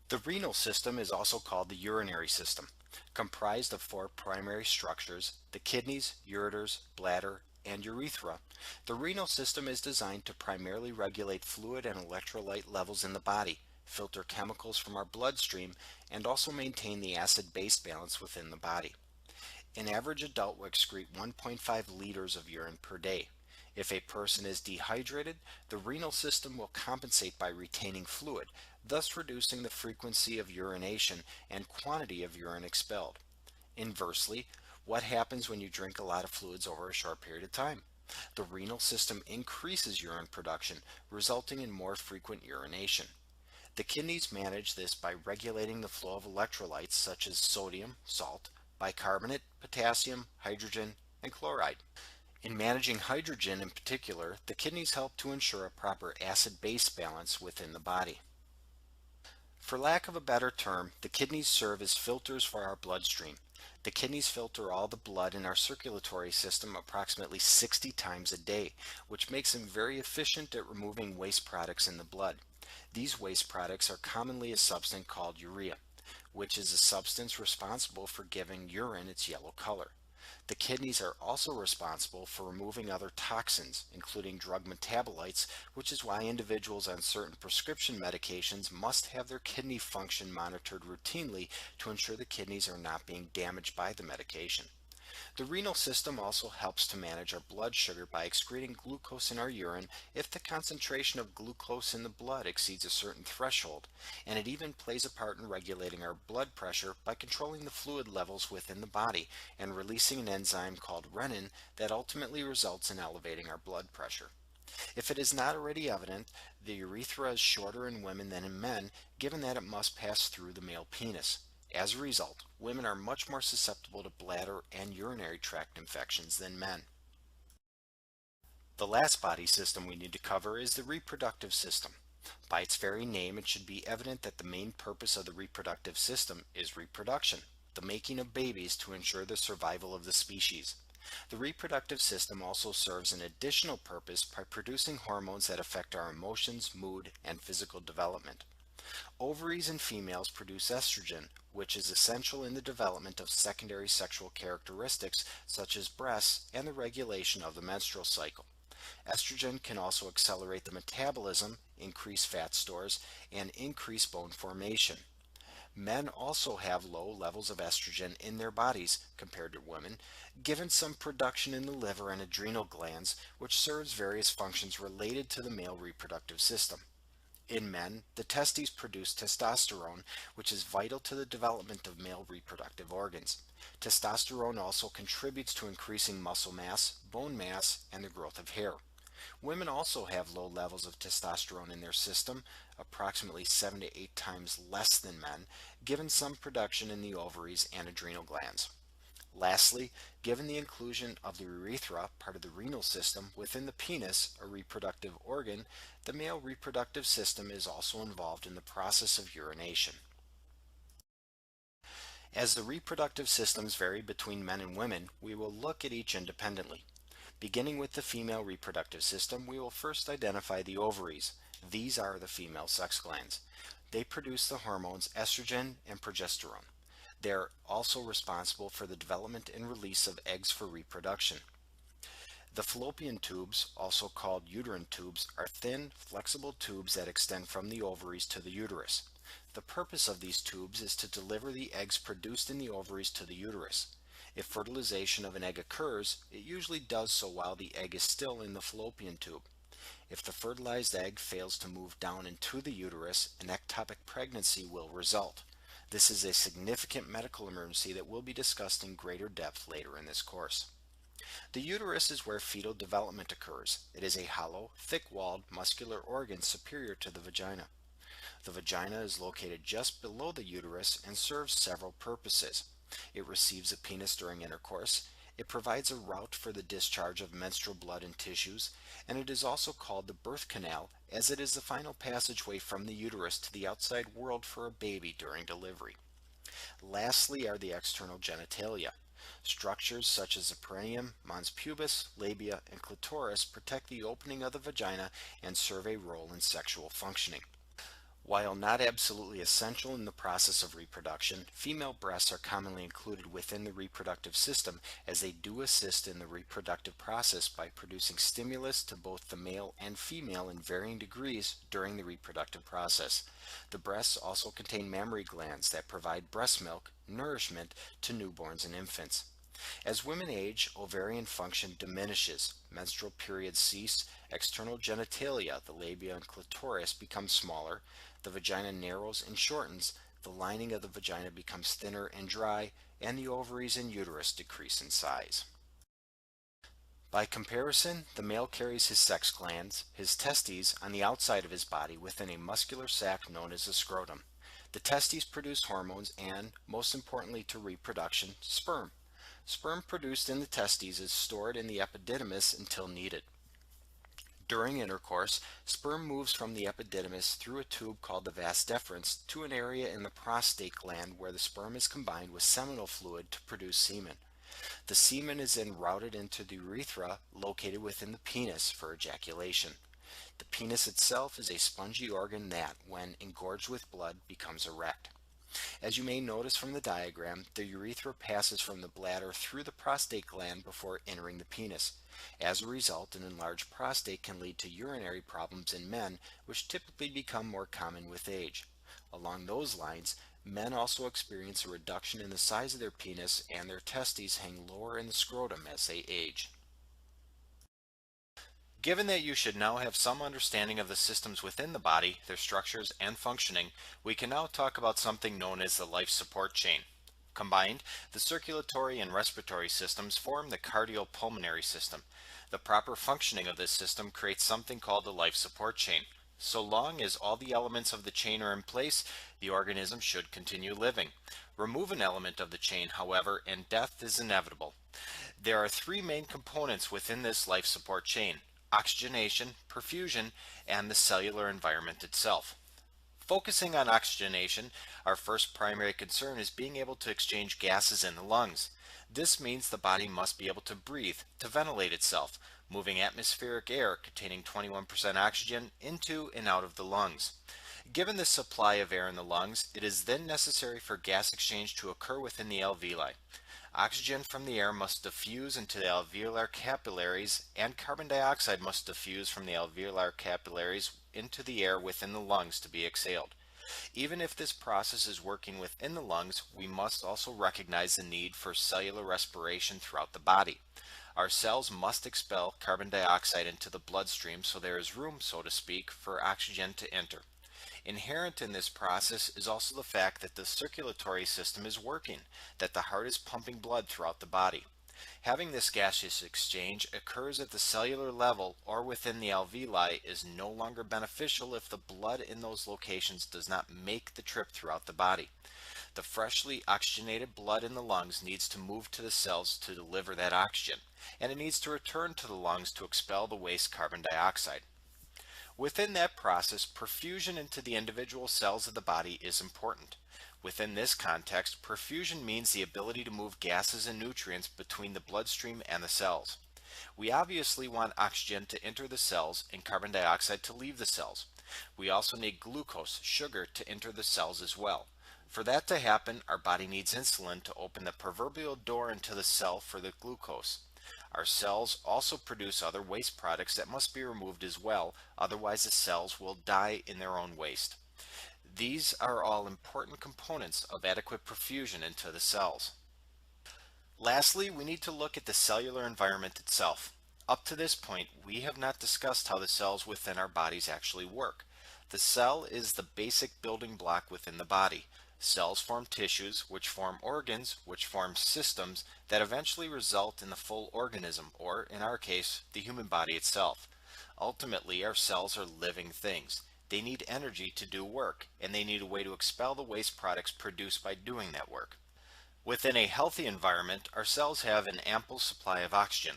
Speaker 1: The renal system is also called the urinary system, comprised of four primary structures: the kidneys, ureters, bladder, and urethra. The renal system is designed to primarily regulate fluid and electrolyte levels in the body, filter chemicals from our bloodstream, and also maintain the acid-base balance within the body. An average adult will excrete 1.5 liters of urine per day. If a person is dehydrated, the renal system will compensate by retaining fluid, thus reducing the frequency of urination and quantity of urine expelled. Inversely, what happens when you drink a lot of fluids over a short period of time? The renal system increases urine production, resulting in more frequent urination. The kidneys manage this by regulating the flow of electrolytes such as sodium, salt, bicarbonate, potassium, hydrogen, and chloride. In managing hydrogen in particular, the kidneys help to ensure a proper acid-base balance within the body. For lack of a better term, the kidneys serve as filters for our bloodstream. The kidneys filter all the blood in our circulatory system approximately 60 times a day, which makes them very efficient at removing waste products in the blood. These waste products are commonly a substance called urea, which is a substance responsible for giving urine its yellow color. The kidneys are also responsible for removing other toxins, including drug metabolites, which is why individuals on certain prescription medications must have their kidney function monitored routinely to ensure the kidneys are not being damaged by the medication. The renal system also helps to manage our blood sugar by excreting glucose in our urine if the concentration of glucose in the blood exceeds a certain threshold, and it even plays a part in regulating our blood pressure by controlling the fluid levels within the body and releasing an enzyme called renin that ultimately results in elevating our blood pressure. If it is not already evident, the urethra is shorter in women than in men, given that it must pass through the male penis. As a result, women are much more susceptible to bladder and urinary tract infections than men. The last body system we need to cover is the reproductive system. By its very name, it should be evident that the main purpose of the reproductive system is reproduction, the making of babies to ensure the survival of the species. The reproductive system also serves an additional purpose by producing hormones that affect our emotions, mood, and physical development. Ovaries in females produce estrogen, which is essential in the development of secondary sexual characteristics such as breasts and the regulation of the menstrual cycle. Estrogen can also accelerate the metabolism, increase fat stores, and increase bone formation. Men also have low levels of estrogen in their bodies compared to women, given some production in the liver and adrenal glands, which serves various functions related to the male reproductive system. In men, the testes produce testosterone, which is vital to the development of male reproductive organs. Testosterone also contributes to increasing muscle mass, bone mass, and the growth of hair. Women also have low levels of testosterone in their system, approximately 7 to 8 times less than men, given some production in the ovaries and adrenal glands. Lastly, given the inclusion of the urethra, part of the renal system, within the penis, a reproductive organ, the male reproductive system is also involved in the process of urination. As the reproductive systems vary between men and women, we will look at each independently. Beginning with the female reproductive system, we will first identify the ovaries. These are the female sex glands. They produce the hormones estrogen and progesterone. They are also responsible for the development and release of eggs for reproduction. The fallopian tubes, also called uterine tubes, are thin, flexible tubes that extend from the ovaries to the uterus. The purpose of these tubes is to deliver the eggs produced in the ovaries to the uterus. If fertilization of an egg occurs, it usually does so while the egg is still in the fallopian tube. If the fertilized egg fails to move down into the uterus, an ectopic pregnancy will result. This is a significant medical emergency that will be discussed in greater depth later in this course. The uterus is where fetal development occurs. It is a hollow, thick-walled, muscular organ superior to the vagina. The vagina is located just below the uterus and serves several purposes. It receives a penis during intercourse. It provides a route for the discharge of menstrual blood and tissues, and it is also called the birth canal as it is the final passageway from the uterus to the outside world for a baby during delivery. Lastly are the external genitalia. Structures such as the perineum, mons pubis, labia, and clitoris protect the opening of the vagina and serve a role in sexual functioning. While not absolutely essential in the process of reproduction, female breasts are commonly included within the reproductive system as they do assist in the reproductive process by producing stimulus to both the male and female in varying degrees during the reproductive process. The breasts also contain mammary glands that provide breast milk, nourishment to newborns and infants. As women age, ovarian function diminishes, menstrual periods cease, external genitalia, the labia and clitoris, become smaller, the vagina narrows and shortens, the lining of the vagina becomes thinner and dry, and the ovaries and uterus decrease in size. By comparison, the male carries his sex glands, his testes, on the outside of his body within a muscular sac known as the scrotum. The testes produce hormones and, most importantly to reproduction, sperm. Sperm produced in the testes is stored in the epididymis until needed. During intercourse, sperm moves from the epididymis through a tube called the vas deferens to an area in the prostate gland where the sperm is combined with seminal fluid to produce semen. The semen is then routed into the urethra located within the penis for ejaculation. The penis itself is a spongy organ that, when engorged with blood, becomes erect. As you may notice from the diagram, the urethra passes from the bladder through the prostate gland before entering the penis. As a result, an enlarged prostate can lead to urinary problems in men, which typically become more common with age. Along those lines, men also experience a reduction in the size of their penis and their testes hang lower in the scrotum as they age. Given that you should now have some understanding of the systems within the body, their structures and functioning, we can now talk about something known as the life support chain. Combined, the circulatory and respiratory systems form the cardiopulmonary system. The proper functioning of this system creates something called the life support chain. So long as all the elements of the chain are in place, the organism should continue living. Remove an element of the chain, however, and death is inevitable. There are three main components within this life support chain: oxygenation, perfusion, and the cellular environment itself. Focusing on oxygenation, our first primary concern is being able to exchange gases in the lungs. This means the body must be able to breathe, to ventilate itself, moving atmospheric air containing 21% oxygen into and out of the lungs. Given the supply of air in the lungs, it is then necessary for gas exchange to occur within the alveoli. Oxygen from the air must diffuse into the alveolar capillaries, and carbon dioxide must diffuse from the alveolar capillaries into the air within the lungs to be exhaled. Even if this process is working within the lungs, we must also recognize the need for cellular respiration throughout the body. Our cells must expel carbon dioxide into the bloodstream so there is room, so to speak, for oxygen to enter. Inherent in this process is also the fact that the circulatory system is working, that the heart is pumping blood throughout the body. Having this gaseous exchange occurs at the cellular level or within the alveoli is no longer beneficial if the blood in those locations does not make the trip throughout the body. The freshly oxygenated blood in the lungs needs to move to the cells to deliver that oxygen, and it needs to return to the lungs to expel the waste carbon dioxide. Within that process, perfusion into the individual cells of the body is important. Within this context, perfusion means the ability to move gases and nutrients between the bloodstream and the cells. We obviously want oxygen to enter the cells and carbon dioxide to leave the cells. We also need glucose, sugar, to enter the cells as well. For that to happen, our body needs insulin to open the proverbial door into the cell for the glucose. Our cells also produce other waste products that must be removed as well, otherwise the cells will die in their own waste. These are all important components of adequate perfusion into the cells. Lastly, we need to look at the cellular environment itself. Up to this point, we have not discussed how the cells within our bodies actually work. The cell is the basic building block within the body. Cells form tissues, which form organs, which form systems that eventually result in the full organism, or in our case, the human body itself. Ultimately, our cells are living things. They need energy to do work, and they need a way to expel the waste products produced by doing that work. Within a healthy environment, our cells have an ample supply of oxygen.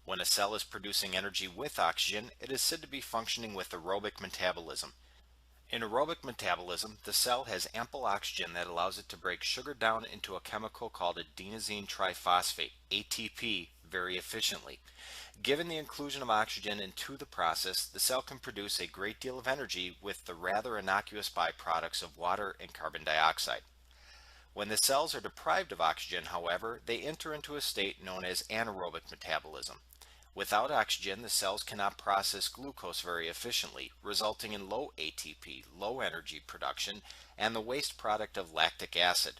Speaker 1: When a cell is producing energy with oxygen, it is said to be functioning with aerobic metabolism. In aerobic metabolism, the cell has ample oxygen that allows it to break sugar down into a chemical called adenosine triphosphate, ATP, very efficiently. Given the inclusion of oxygen into the process, the cell can produce a great deal of energy with the rather innocuous byproducts of water and carbon dioxide. When the cells are deprived of oxygen, however, they enter into a state known as anaerobic metabolism. Without oxygen, the cells cannot process glucose very efficiently, resulting in low ATP, low energy production, and the waste product of lactic acid.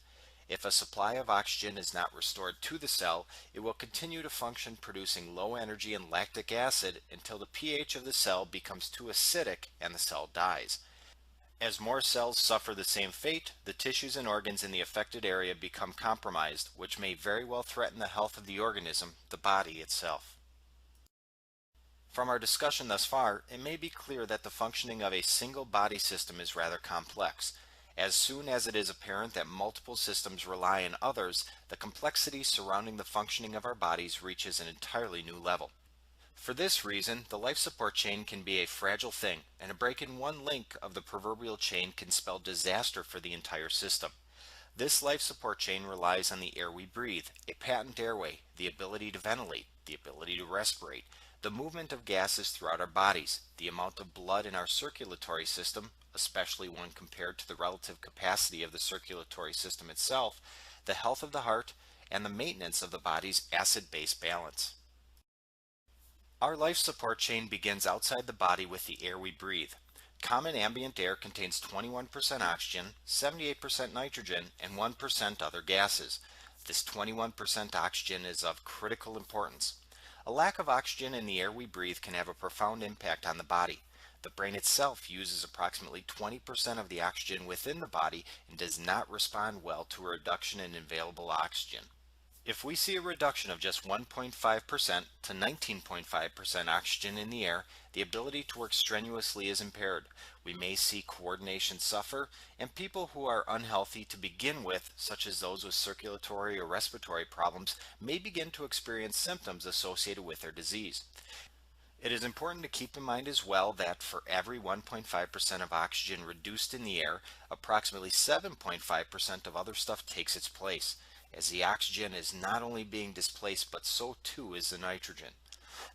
Speaker 1: If a supply of oxygen is not restored to the cell, it will continue to function producing low energy and lactic acid until the pH of the cell becomes too acidic and the cell dies. As more cells suffer the same fate, the tissues and organs in the affected area become compromised, which may very well threaten the health of the organism, the body itself. From our discussion thus far, it may be clear that the functioning of a single body system is rather complex. As soon as it is apparent that multiple systems rely on others, the complexity surrounding the functioning of our bodies reaches an entirely new level. For this reason, the life support chain can be a fragile thing, and a break in one link of the proverbial chain can spell disaster for the entire system. This life support chain relies on the air we breathe, a patent airway, the ability to ventilate, the ability to respirate, the movement of gases throughout our bodies, the amount of blood in our circulatory system, especially when compared to the relative capacity of the circulatory system itself, the health of the heart, and the maintenance of the body's acid-base balance. Our life support chain begins outside the body with the air we breathe. Common ambient air contains 21% oxygen, 78% nitrogen, and 1% other gases. This 21% oxygen is of critical importance. A lack of oxygen in the air we breathe can have a profound impact on the body. The brain itself uses approximately 20% of the oxygen within the body and does not respond well to a reduction in available oxygen. If we see a reduction of just 1.5% to 19.5% oxygen in the air, the ability to work strenuously is impaired. We may see coordination suffer, and people who are unhealthy to begin with, such as those with circulatory or respiratory problems, may begin to experience symptoms associated with their disease. It is important to keep in mind as well that for every 1.5% of oxygen reduced in the air, approximately 7.5% of other stuff takes its place, as the oxygen is not only being displaced but so too is the nitrogen.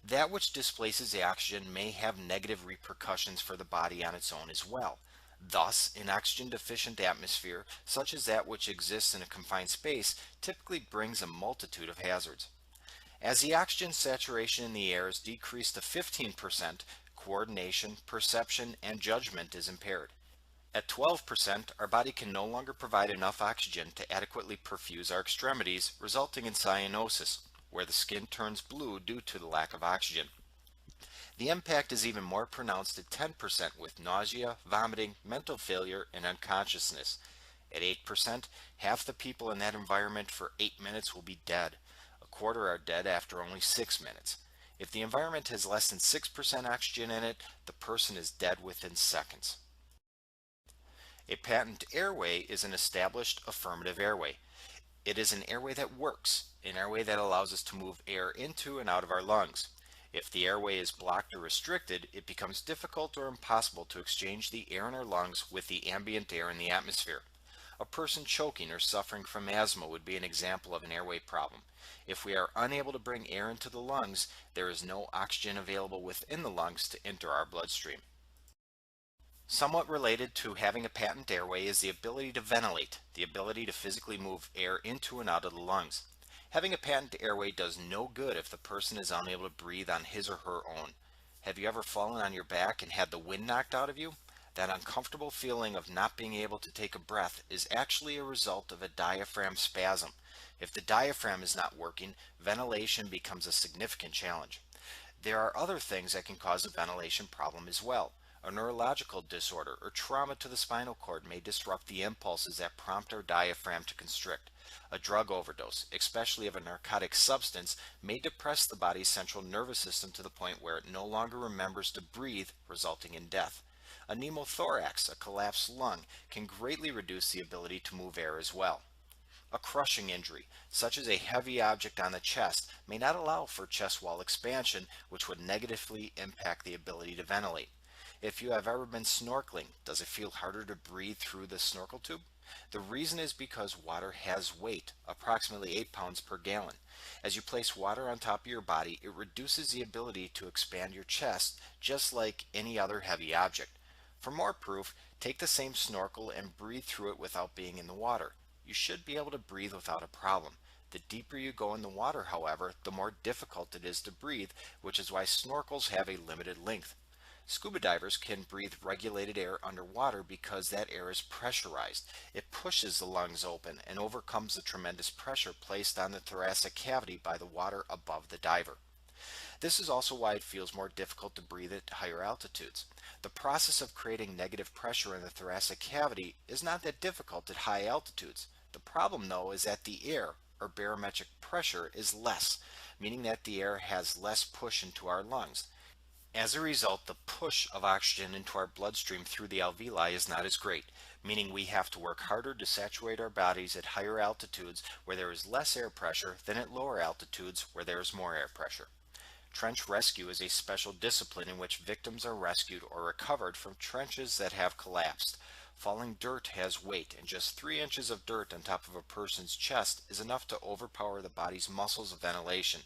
Speaker 1: That which displaces the oxygen may have negative repercussions for the body on its own as well. Thus, an oxygen-deficient atmosphere, such as that which exists in a confined space, typically brings a multitude of hazards. As the oxygen saturation in the air is decreased to 15%, coordination, perception, and judgment is impaired. At 12%, our body can no longer provide enough oxygen to adequately perfuse our extremities, resulting in cyanosis, where the skin turns blue due to the lack of oxygen. The impact is even more pronounced at 10% with nausea, vomiting, mental failure, and unconsciousness. At 8%, half the people in that environment for 8 minutes will be dead. A quarter are dead after only 6 minutes. If the environment has less than 6% oxygen in it, the person is dead within seconds. A patent airway is an established affirmative airway. It is an airway that works, an airway that allows us to move air into and out of our lungs. If the airway is blocked or restricted, it becomes difficult or impossible to exchange the air in our lungs with the ambient air in the atmosphere. A person choking or suffering from asthma would be an example of an airway problem. If we are unable to bring air into the lungs, there is no oxygen available within the lungs to enter our bloodstream. Somewhat related to having a patent airway is the ability to ventilate, the ability to physically move air into and out of the lungs. Having a patent airway does no good if the person is unable to breathe on his or her own. Have you ever fallen on your back and had the wind knocked out of you? That uncomfortable feeling of not being able to take a breath is actually a result of a diaphragm spasm. If the diaphragm is not working, ventilation becomes a significant challenge. There are other things that can cause a ventilation problem as well. A neurological disorder or trauma to the spinal cord may disrupt the impulses that prompt our diaphragm to constrict. A drug overdose, especially of a narcotic substance, may depress the body's central nervous system to the point where it no longer remembers to breathe, resulting in death. A pneumothorax, a collapsed lung, can greatly reduce the ability to move air as well. A crushing injury, such as a heavy object on the chest, may not allow for chest wall expansion, which would negatively impact the ability to ventilate. If you have ever been snorkeling, does it feel harder to breathe through the snorkel tube? The reason is because water has weight, approximately 8 pounds per gallon. As you place water on top of your body, it reduces the ability to expand your chest, just like any other heavy object. For more proof, take the same snorkel and breathe through it without being in the water. You should be able to breathe without a problem. The deeper you go in the water, however, the more difficult it is to breathe, which is why snorkels have a limited length. Scuba divers can breathe regulated air underwater because that air is pressurized. It pushes the lungs open and overcomes the tremendous pressure placed on the thoracic cavity by the water above the diver. This is also why it feels more difficult to breathe at higher altitudes. The process of creating negative pressure in the thoracic cavity is not that difficult at high altitudes. The problem, though, is that the air, or barometric pressure, is less, meaning that the air has less push into our lungs. As a result, the push of oxygen into our bloodstream through the alveoli is not as great, meaning we have to work harder to saturate our bodies at higher altitudes where there is less air pressure than at lower altitudes where there is more air pressure. Trench rescue is a special discipline in which victims are rescued or recovered from trenches that have collapsed. Falling dirt has weight, and just 3 inches of dirt on top of a person's chest is enough to overpower the body's muscles of ventilation.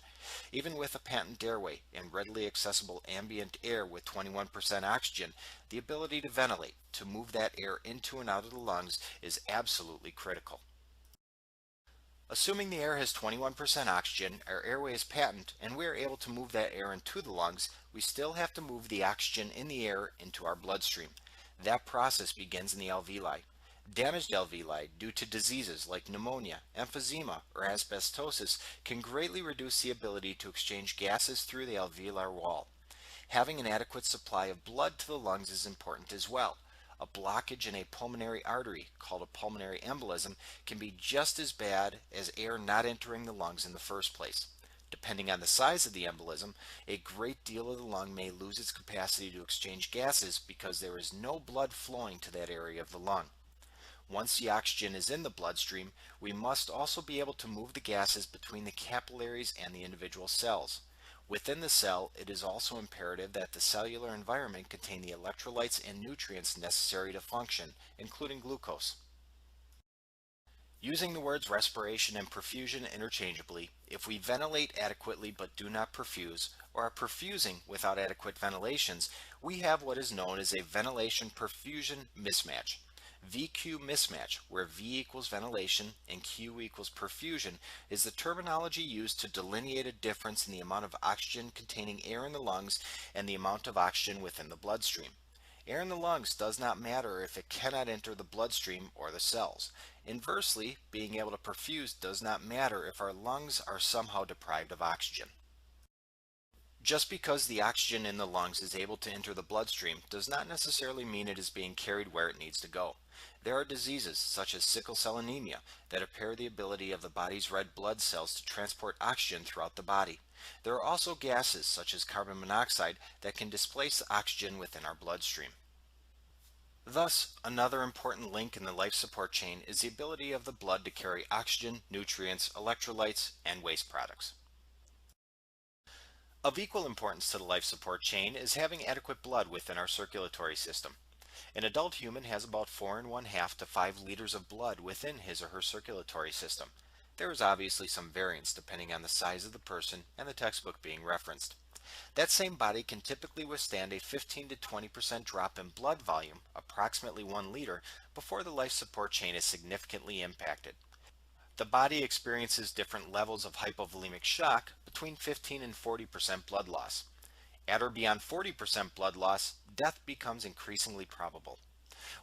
Speaker 1: Even with a patent airway and readily accessible ambient air with 21% oxygen, the ability to ventilate, to move that air into and out of the lungs, is absolutely critical. Assuming the air has 21% oxygen, our airway is patent, and we are able to move that air into the lungs, we still have to move the oxygen in the air into our bloodstream. That process begins in the alveoli. Damaged alveoli due to diseases like pneumonia, emphysema, or asbestosis can greatly reduce the ability to exchange gases through the alveolar wall. Having an adequate supply of blood to the lungs is important as well. A blockage in a pulmonary artery, called a pulmonary embolism, can be just as bad as air not entering the lungs in the first place. Depending on the size of the embolism, a great deal of the lung may lose its capacity to exchange gases because there is no blood flowing to that area of the lung. Once the oxygen is in the bloodstream, we must also be able to move the gases between the capillaries and the individual cells. Within the cell, it is also imperative that the cellular environment contain the electrolytes and nutrients necessary to function, including glucose. Using the words respiration and perfusion interchangeably, if we ventilate adequately but do not perfuse, or are perfusing without adequate ventilations, we have what is known as a ventilation perfusion mismatch. VQ mismatch, where V equals ventilation and Q equals perfusion, is the terminology used to delineate a difference in the amount of oxygen containing air in the lungs and the amount of oxygen within the bloodstream. Air in the lungs does not matter if it cannot enter the bloodstream or the cells. Inversely, being able to perfuse does not matter if our lungs are somehow deprived of oxygen. Just because the oxygen in the lungs is able to enter the bloodstream does not necessarily mean it is being carried where it needs to go. There are diseases, such as sickle cell anemia, that impair the ability of the body's red blood cells to transport oxygen throughout the body. There are also gases, such as carbon monoxide, that can displace oxygen within our bloodstream. Thus, another important link in the life support chain is the ability of the blood to carry oxygen, nutrients, electrolytes, and waste products. Of equal importance to the life support chain is having adequate blood within our circulatory system. An adult human has about 4.5 to 5 liters of blood within his or her circulatory system. There is obviously some variance depending on the size of the person and the textbook being referenced. That same body can typically withstand a 15 to 20% drop in blood volume, approximately 1 liter, before the life support chain is significantly impacted. The body experiences different levels of hypovolemic shock between 15 and 40% blood loss. At or beyond 40% blood loss, death becomes increasingly probable.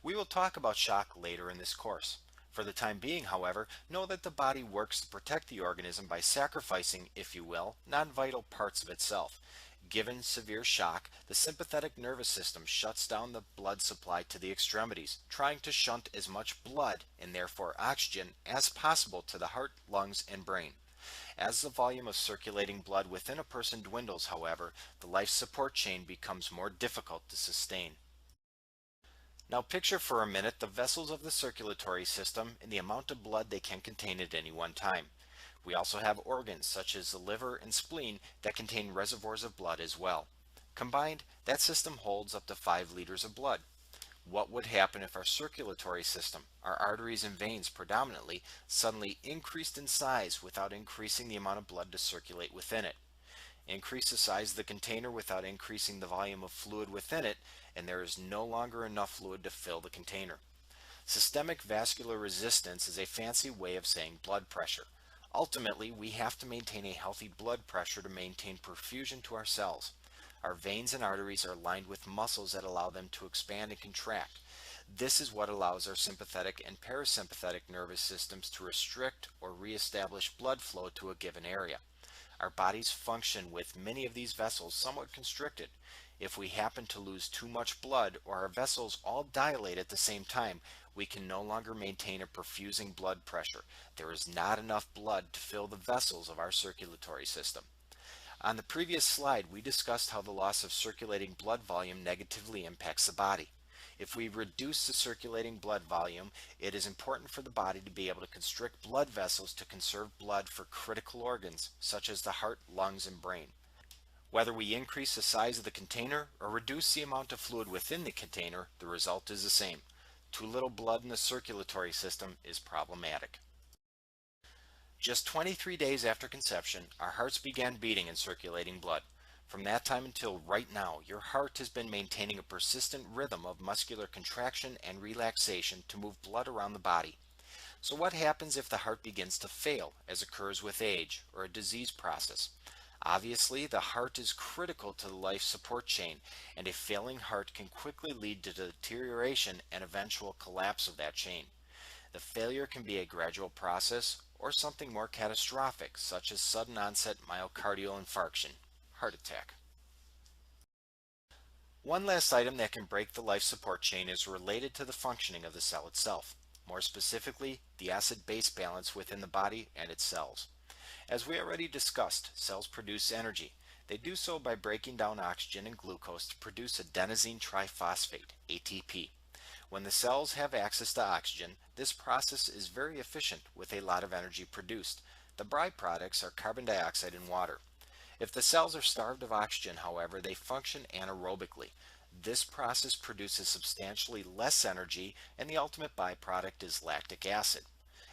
Speaker 1: We will talk about shock later in this course. For the time being, however, know that the body works to protect the organism by sacrificing, if you will, non-vital parts of itself. Given severe shock, the sympathetic nervous system shuts down the blood supply to the extremities, trying to shunt as much blood, and therefore oxygen, as possible to the heart, lungs, and brain. As the volume of circulating blood within a person dwindles, however, the life support chain becomes more difficult to sustain. Now picture for a minute the vessels of the circulatory system and the amount of blood they can contain at any one time. We also have organs such as the liver and spleen that contain reservoirs of blood as well. Combined, that system holds up to 5 liters of blood. What would happen if our circulatory system, our arteries and veins predominantly, suddenly increased in size without increasing the amount of blood to circulate within it? Increase the size of the container without increasing the volume of fluid within it, and there is no longer enough fluid to fill the container. Systemic vascular resistance is a fancy way of saying blood pressure. Ultimately, we have to maintain a healthy blood pressure to maintain perfusion to our cells. Our veins and arteries are lined with muscles that allow them to expand and contract. This is what allows our sympathetic and parasympathetic nervous systems to restrict or reestablish blood flow to a given area. Our bodies function with many of these vessels somewhat constricted. If we happen to lose too much blood or our vessels all dilate at the same time, we can no longer maintain a perfusing blood pressure. There is not enough blood to fill the vessels of our circulatory system. On the previous slide, we discussed how the loss of circulating blood volume negatively impacts the body. If we reduce the circulating blood volume, it is important for the body to be able to constrict blood vessels to conserve blood for critical organs, such as the heart, lungs, and brain. Whether we increase the size of the container or reduce the amount of fluid within the container, the result is the same. Too little blood in the circulatory system is problematic. Just 23 days after conception, our hearts began beating and circulating blood. From that time until right now, your heart has been maintaining a persistent rhythm of muscular contraction and relaxation to move blood around the body. So what happens if the heart begins to fail, as occurs with age or a disease process? Obviously, the heart is critical to the life support chain, and a failing heart can quickly lead to deterioration and eventual collapse of that chain. The failure can be a gradual process or something more catastrophic, such as sudden onset myocardial infarction, heart attack. One last item that can break the life support chain is related to the functioning of the cell itself, more specifically, the acid-base balance within the body and its cells. As we already discussed, cells produce energy. They do so by breaking down oxygen and glucose to produce adenosine triphosphate, ATP. When the cells have access to oxygen, this process is very efficient with a lot of energy produced. The byproducts are carbon dioxide and water. If the cells are starved of oxygen, however, they function anaerobically. This process produces substantially less energy, and the ultimate byproduct is lactic acid.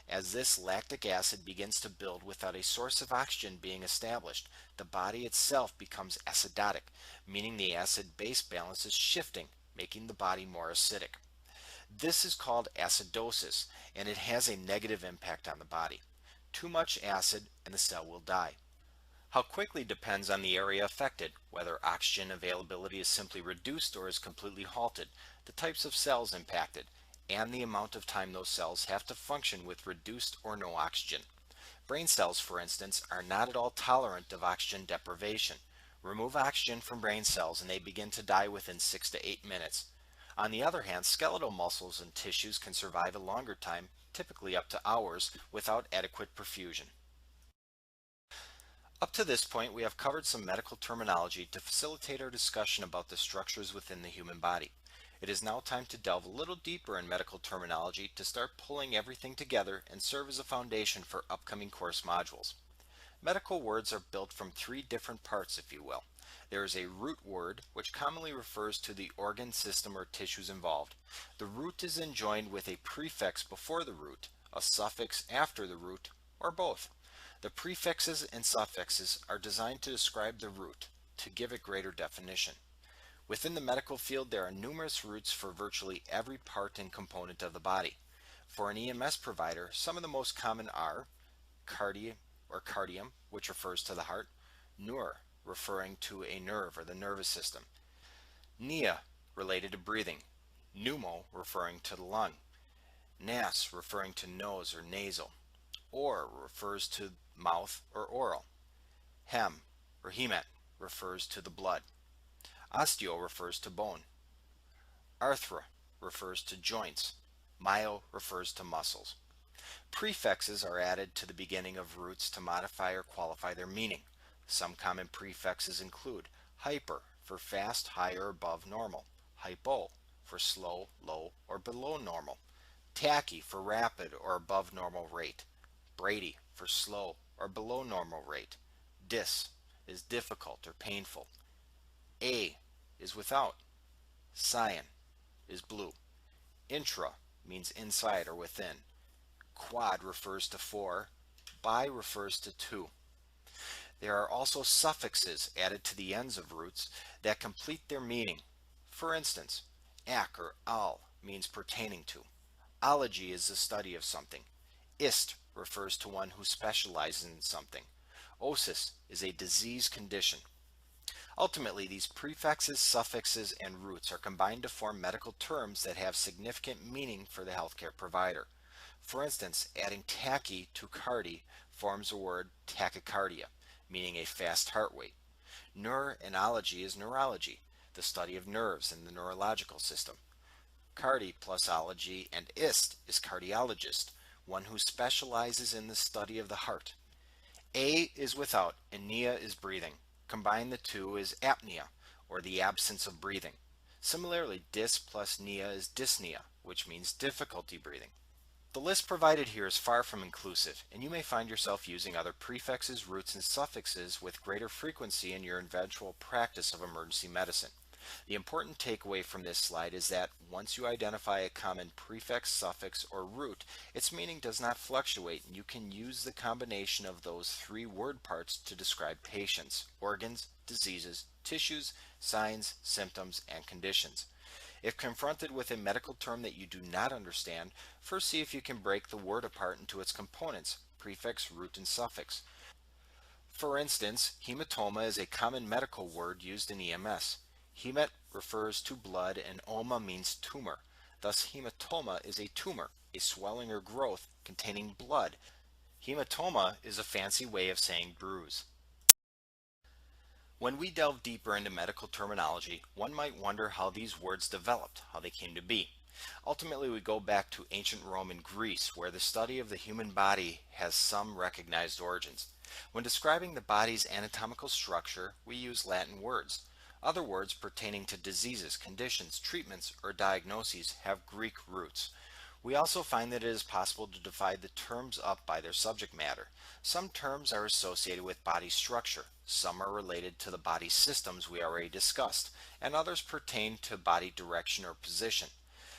Speaker 1: As this lactic acid begins to build without a source of oxygen being established, the body itself becomes acidotic, meaning the acid-base balance is shifting, making the body more acidic. This is called acidosis, and it has a negative impact on the body. Too much acid and the cell will die. How quickly depends on the area affected, whether oxygen availability is simply reduced or is completely halted, the types of cells impacted, and the amount of time those cells have to function with reduced or no oxygen. Brain cells, for instance, are not at all tolerant of oxygen deprivation. Remove oxygen from brain cells and they begin to die within 6 to 8 minutes. On the other hand, skeletal muscles and tissues can survive a longer time, typically up to hours, without adequate perfusion. Up to this point, we have covered some medical terminology to facilitate our discussion about the structures within the human body. It is now time to delve a little deeper in medical terminology to start pulling everything together and serve as a foundation for upcoming course modules. Medical words are built from three different parts, if you will. There is a root word, which commonly refers to the organ system or tissues involved. The root is enjoined with a prefix before the root, a suffix after the root, or both. The prefixes and suffixes are designed to describe the root, to give it greater definition. Within the medical field, there are numerous roots for virtually every part and component of the body. For an EMS provider, some of the most common are cardia or cardium, which refers to the heart, neur, referring to a nerve or the nervous system, nia, related to breathing, pneumo, referring to the lung, nas, referring to nose or nasal, or refers to mouth or oral, hem or hemat refers to the blood, osteo refers to bone, arthra refers to joints, myo refers to muscles. Prefixes are added to the beginning of roots to modify or qualify their meaning. Some common prefixes include hyper for fast, high, or above normal, hypo for slow, low, or below normal, tachy for rapid or above normal rate, brady for slow or below normal rate, dis is difficult or painful, a is without, cyan is blue, intra means inside or within, quad refers to four, bi refers to two. There are also suffixes added to the ends of roots that complete their meaning. For instance, ak or al means pertaining to. Ology is the study of something. Ist refers to one who specializes in something. Osis is a disease condition. Ultimately, these prefixes, suffixes, and roots are combined to form medical terms that have significant meaning for the healthcare provider. For instance, adding tachy to cardi forms the word tachycardia, meaning a fast heart rate. Neur in ology is neurology, the study of nerves and the neurological system. Cardi plus ology and ist is cardiologist, one who specializes in the study of the heart. A is without and nia is breathing. Combine the two is apnea, or the absence of breathing. Similarly, dis plus nia is dyspnea, which means difficulty breathing. The list provided here is far from inclusive, and you may find yourself using other prefixes, roots, and suffixes with greater frequency in your eventual practice of emergency medicine. The important takeaway from this slide is that once you identify a common prefix, suffix, or root, its meaning does not fluctuate, and you can use the combination of those three word parts to describe patients, organs, diseases, tissues, signs, symptoms, and conditions. If confronted with a medical term that you do not understand, first see if you can break the word apart into its components, prefix, root, and suffix. For instance, hematoma is a common medical word used in EMS. Hemat refers to blood and oma means tumor. Thus, hematoma is a tumor, a swelling or growth containing blood. Hematoma is a fancy way of saying bruise. When we delve deeper into medical terminology, one might wonder how these words developed, how they came to be. Ultimately, we go back to ancient Rome and Greece, where the study of the human body has some recognized origins. When describing the body's anatomical structure, we use Latin words. Other words pertaining to diseases, conditions, treatments, or diagnoses have Greek roots. We also find that it is possible to divide the terms up by their subject matter. Some terms are associated with body structure, some are related to the body systems we already discussed, and others pertain to body direction or position.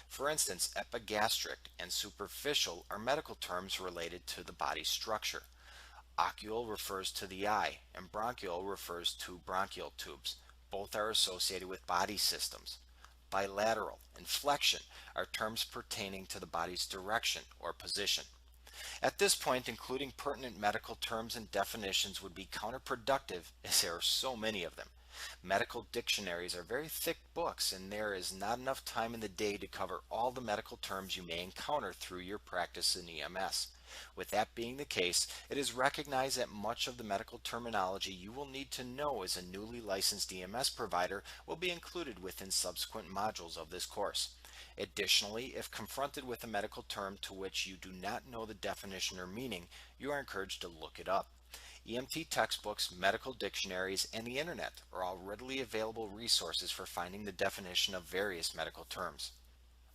Speaker 1: For instance, epigastric and superficial are medical terms related to the body's structure. Ocular refers to the eye, and bronchial refers to bronchial tubes. Both are associated with body systems. Bilateral and flexion are terms pertaining to the body's direction or position. At this point, including pertinent medical terms and definitions would be counterproductive as there are so many of them. Medical dictionaries are very thick books, and there is not enough time in the day to cover all the medical terms you may encounter through your practice in EMS. With that being the case, it is recognized that much of the medical terminology you will need to know as a newly licensed EMS provider will be included within subsequent modules of this course. Additionally, if confronted with a medical term to which you do not know the definition or meaning, you are encouraged to look it up. EMT textbooks, medical dictionaries, and the internet are all readily available resources for finding the definition of various medical terms.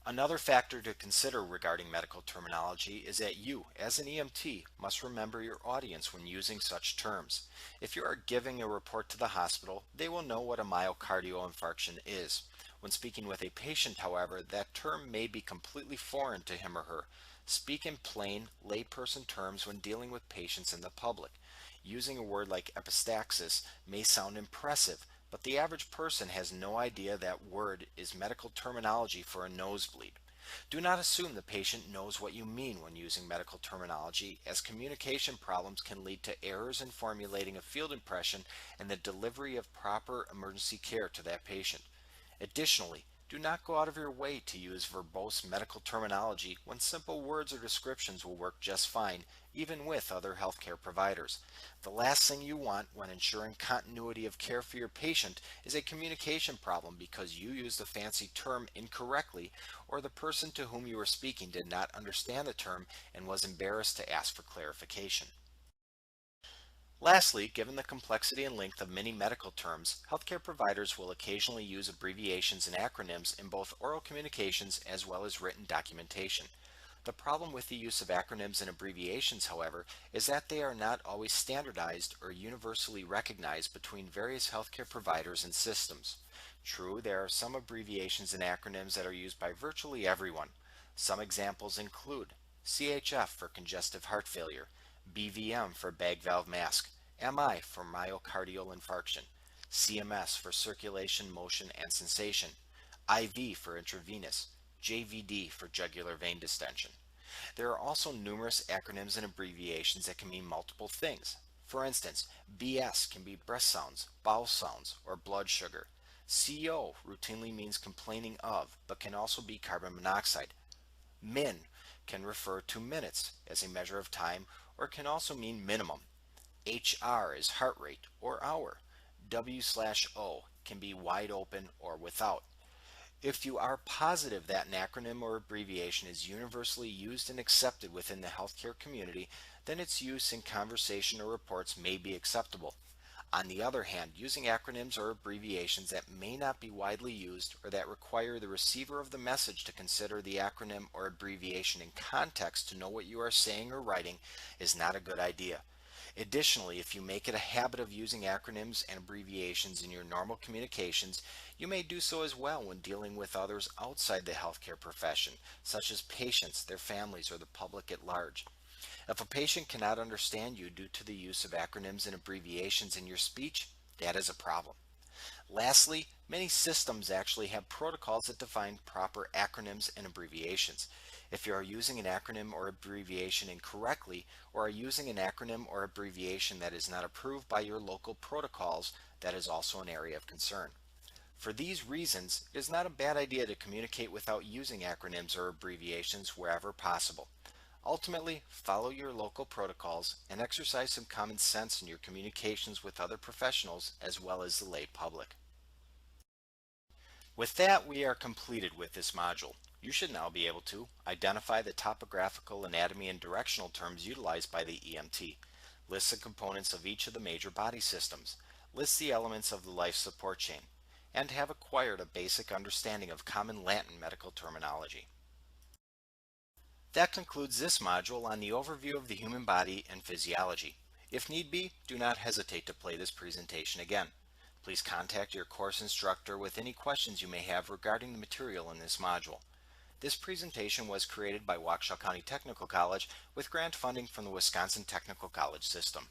Speaker 1: Another factor to consider regarding medical terminology is that you, as an EMT, must remember your audience when using such terms. If you are giving a report to the hospital, they will know what a myocardial infarction is. When speaking with a patient, however, that term may be completely foreign to him or her. Speak in plain, layperson terms when dealing with patients in the public. Using a word like epistaxis may sound impressive, but the average person has no idea that word is medical terminology for a nosebleed. Do not assume the patient knows what you mean when using medical terminology, as communication problems can lead to errors in formulating a field impression and the delivery of proper emergency care to that patient. Additionally, do not go out of your way to use verbose medical terminology when simple words or descriptions will work just fine, even with other healthcare providers. The last thing you want when ensuring continuity of care for your patient is a communication problem because you used a fancy term incorrectly or the person to whom you were speaking did not understand the term and was embarrassed to ask for clarification. Lastly, given the complexity and length of many medical terms, healthcare providers will occasionally use abbreviations and acronyms in both oral communications as well as written documentation. The problem with the use of acronyms and abbreviations, however, is that they are not always standardized or universally recognized between various healthcare providers and systems. True, there are some abbreviations and acronyms that are used by virtually everyone. Some examples include CHF for congestive heart failure, BVM for bag valve mask, MI for myocardial infarction, CMS for circulation, motion, and sensation, IV for intravenous, JVD for jugular vein distension. There are also numerous acronyms and abbreviations that can mean multiple things. For instance, BS can be breath sounds, bowel sounds, or blood sugar. CO routinely means complaining of, but can also be carbon monoxide. Min can refer to minutes as a measure of time or can also mean minimum. HR is heart rate or hour. W/O can be wide open or without. If you are positive that an acronym or abbreviation is universally used and accepted within the healthcare community, then its use in conversation or reports may be acceptable. On the other hand, using acronyms or abbreviations that may not be widely used or that require the receiver of the message to consider the acronym or abbreviation in context to know what you are saying or writing is not a good idea. Additionally, if you make it a habit of using acronyms and abbreviations in your normal communications, you may do so as well when dealing with others outside the healthcare profession, such as patients, their families, or the public at large. If a patient cannot understand you due to the use of acronyms and abbreviations in your speech, that is a problem. Lastly, many systems actually have protocols that define proper acronyms and abbreviations. If you are using an acronym or abbreviation incorrectly, or are using an acronym or abbreviation that is not approved by your local protocols, that is also an area of concern. For these reasons, it is not a bad idea to communicate without using acronyms or abbreviations wherever possible. Ultimately, follow your local protocols and exercise some common sense in your communications with other professionals as well as the lay public. With that, we are completed with this module. You should now be able to identify the topographical, anatomy, and directional terms utilized by the EMT, list the components of each of the major body systems, list the elements of the life support chain, and have acquired a basic understanding of common Latin medical terminology. That concludes this module on the overview of the human body and physiology. If need be, do not hesitate to play this presentation again. Please contact your course instructor with any questions you may have regarding the material in this module. This presentation was created by Waukesha County Technical College with grant funding from the Wisconsin Technical College System.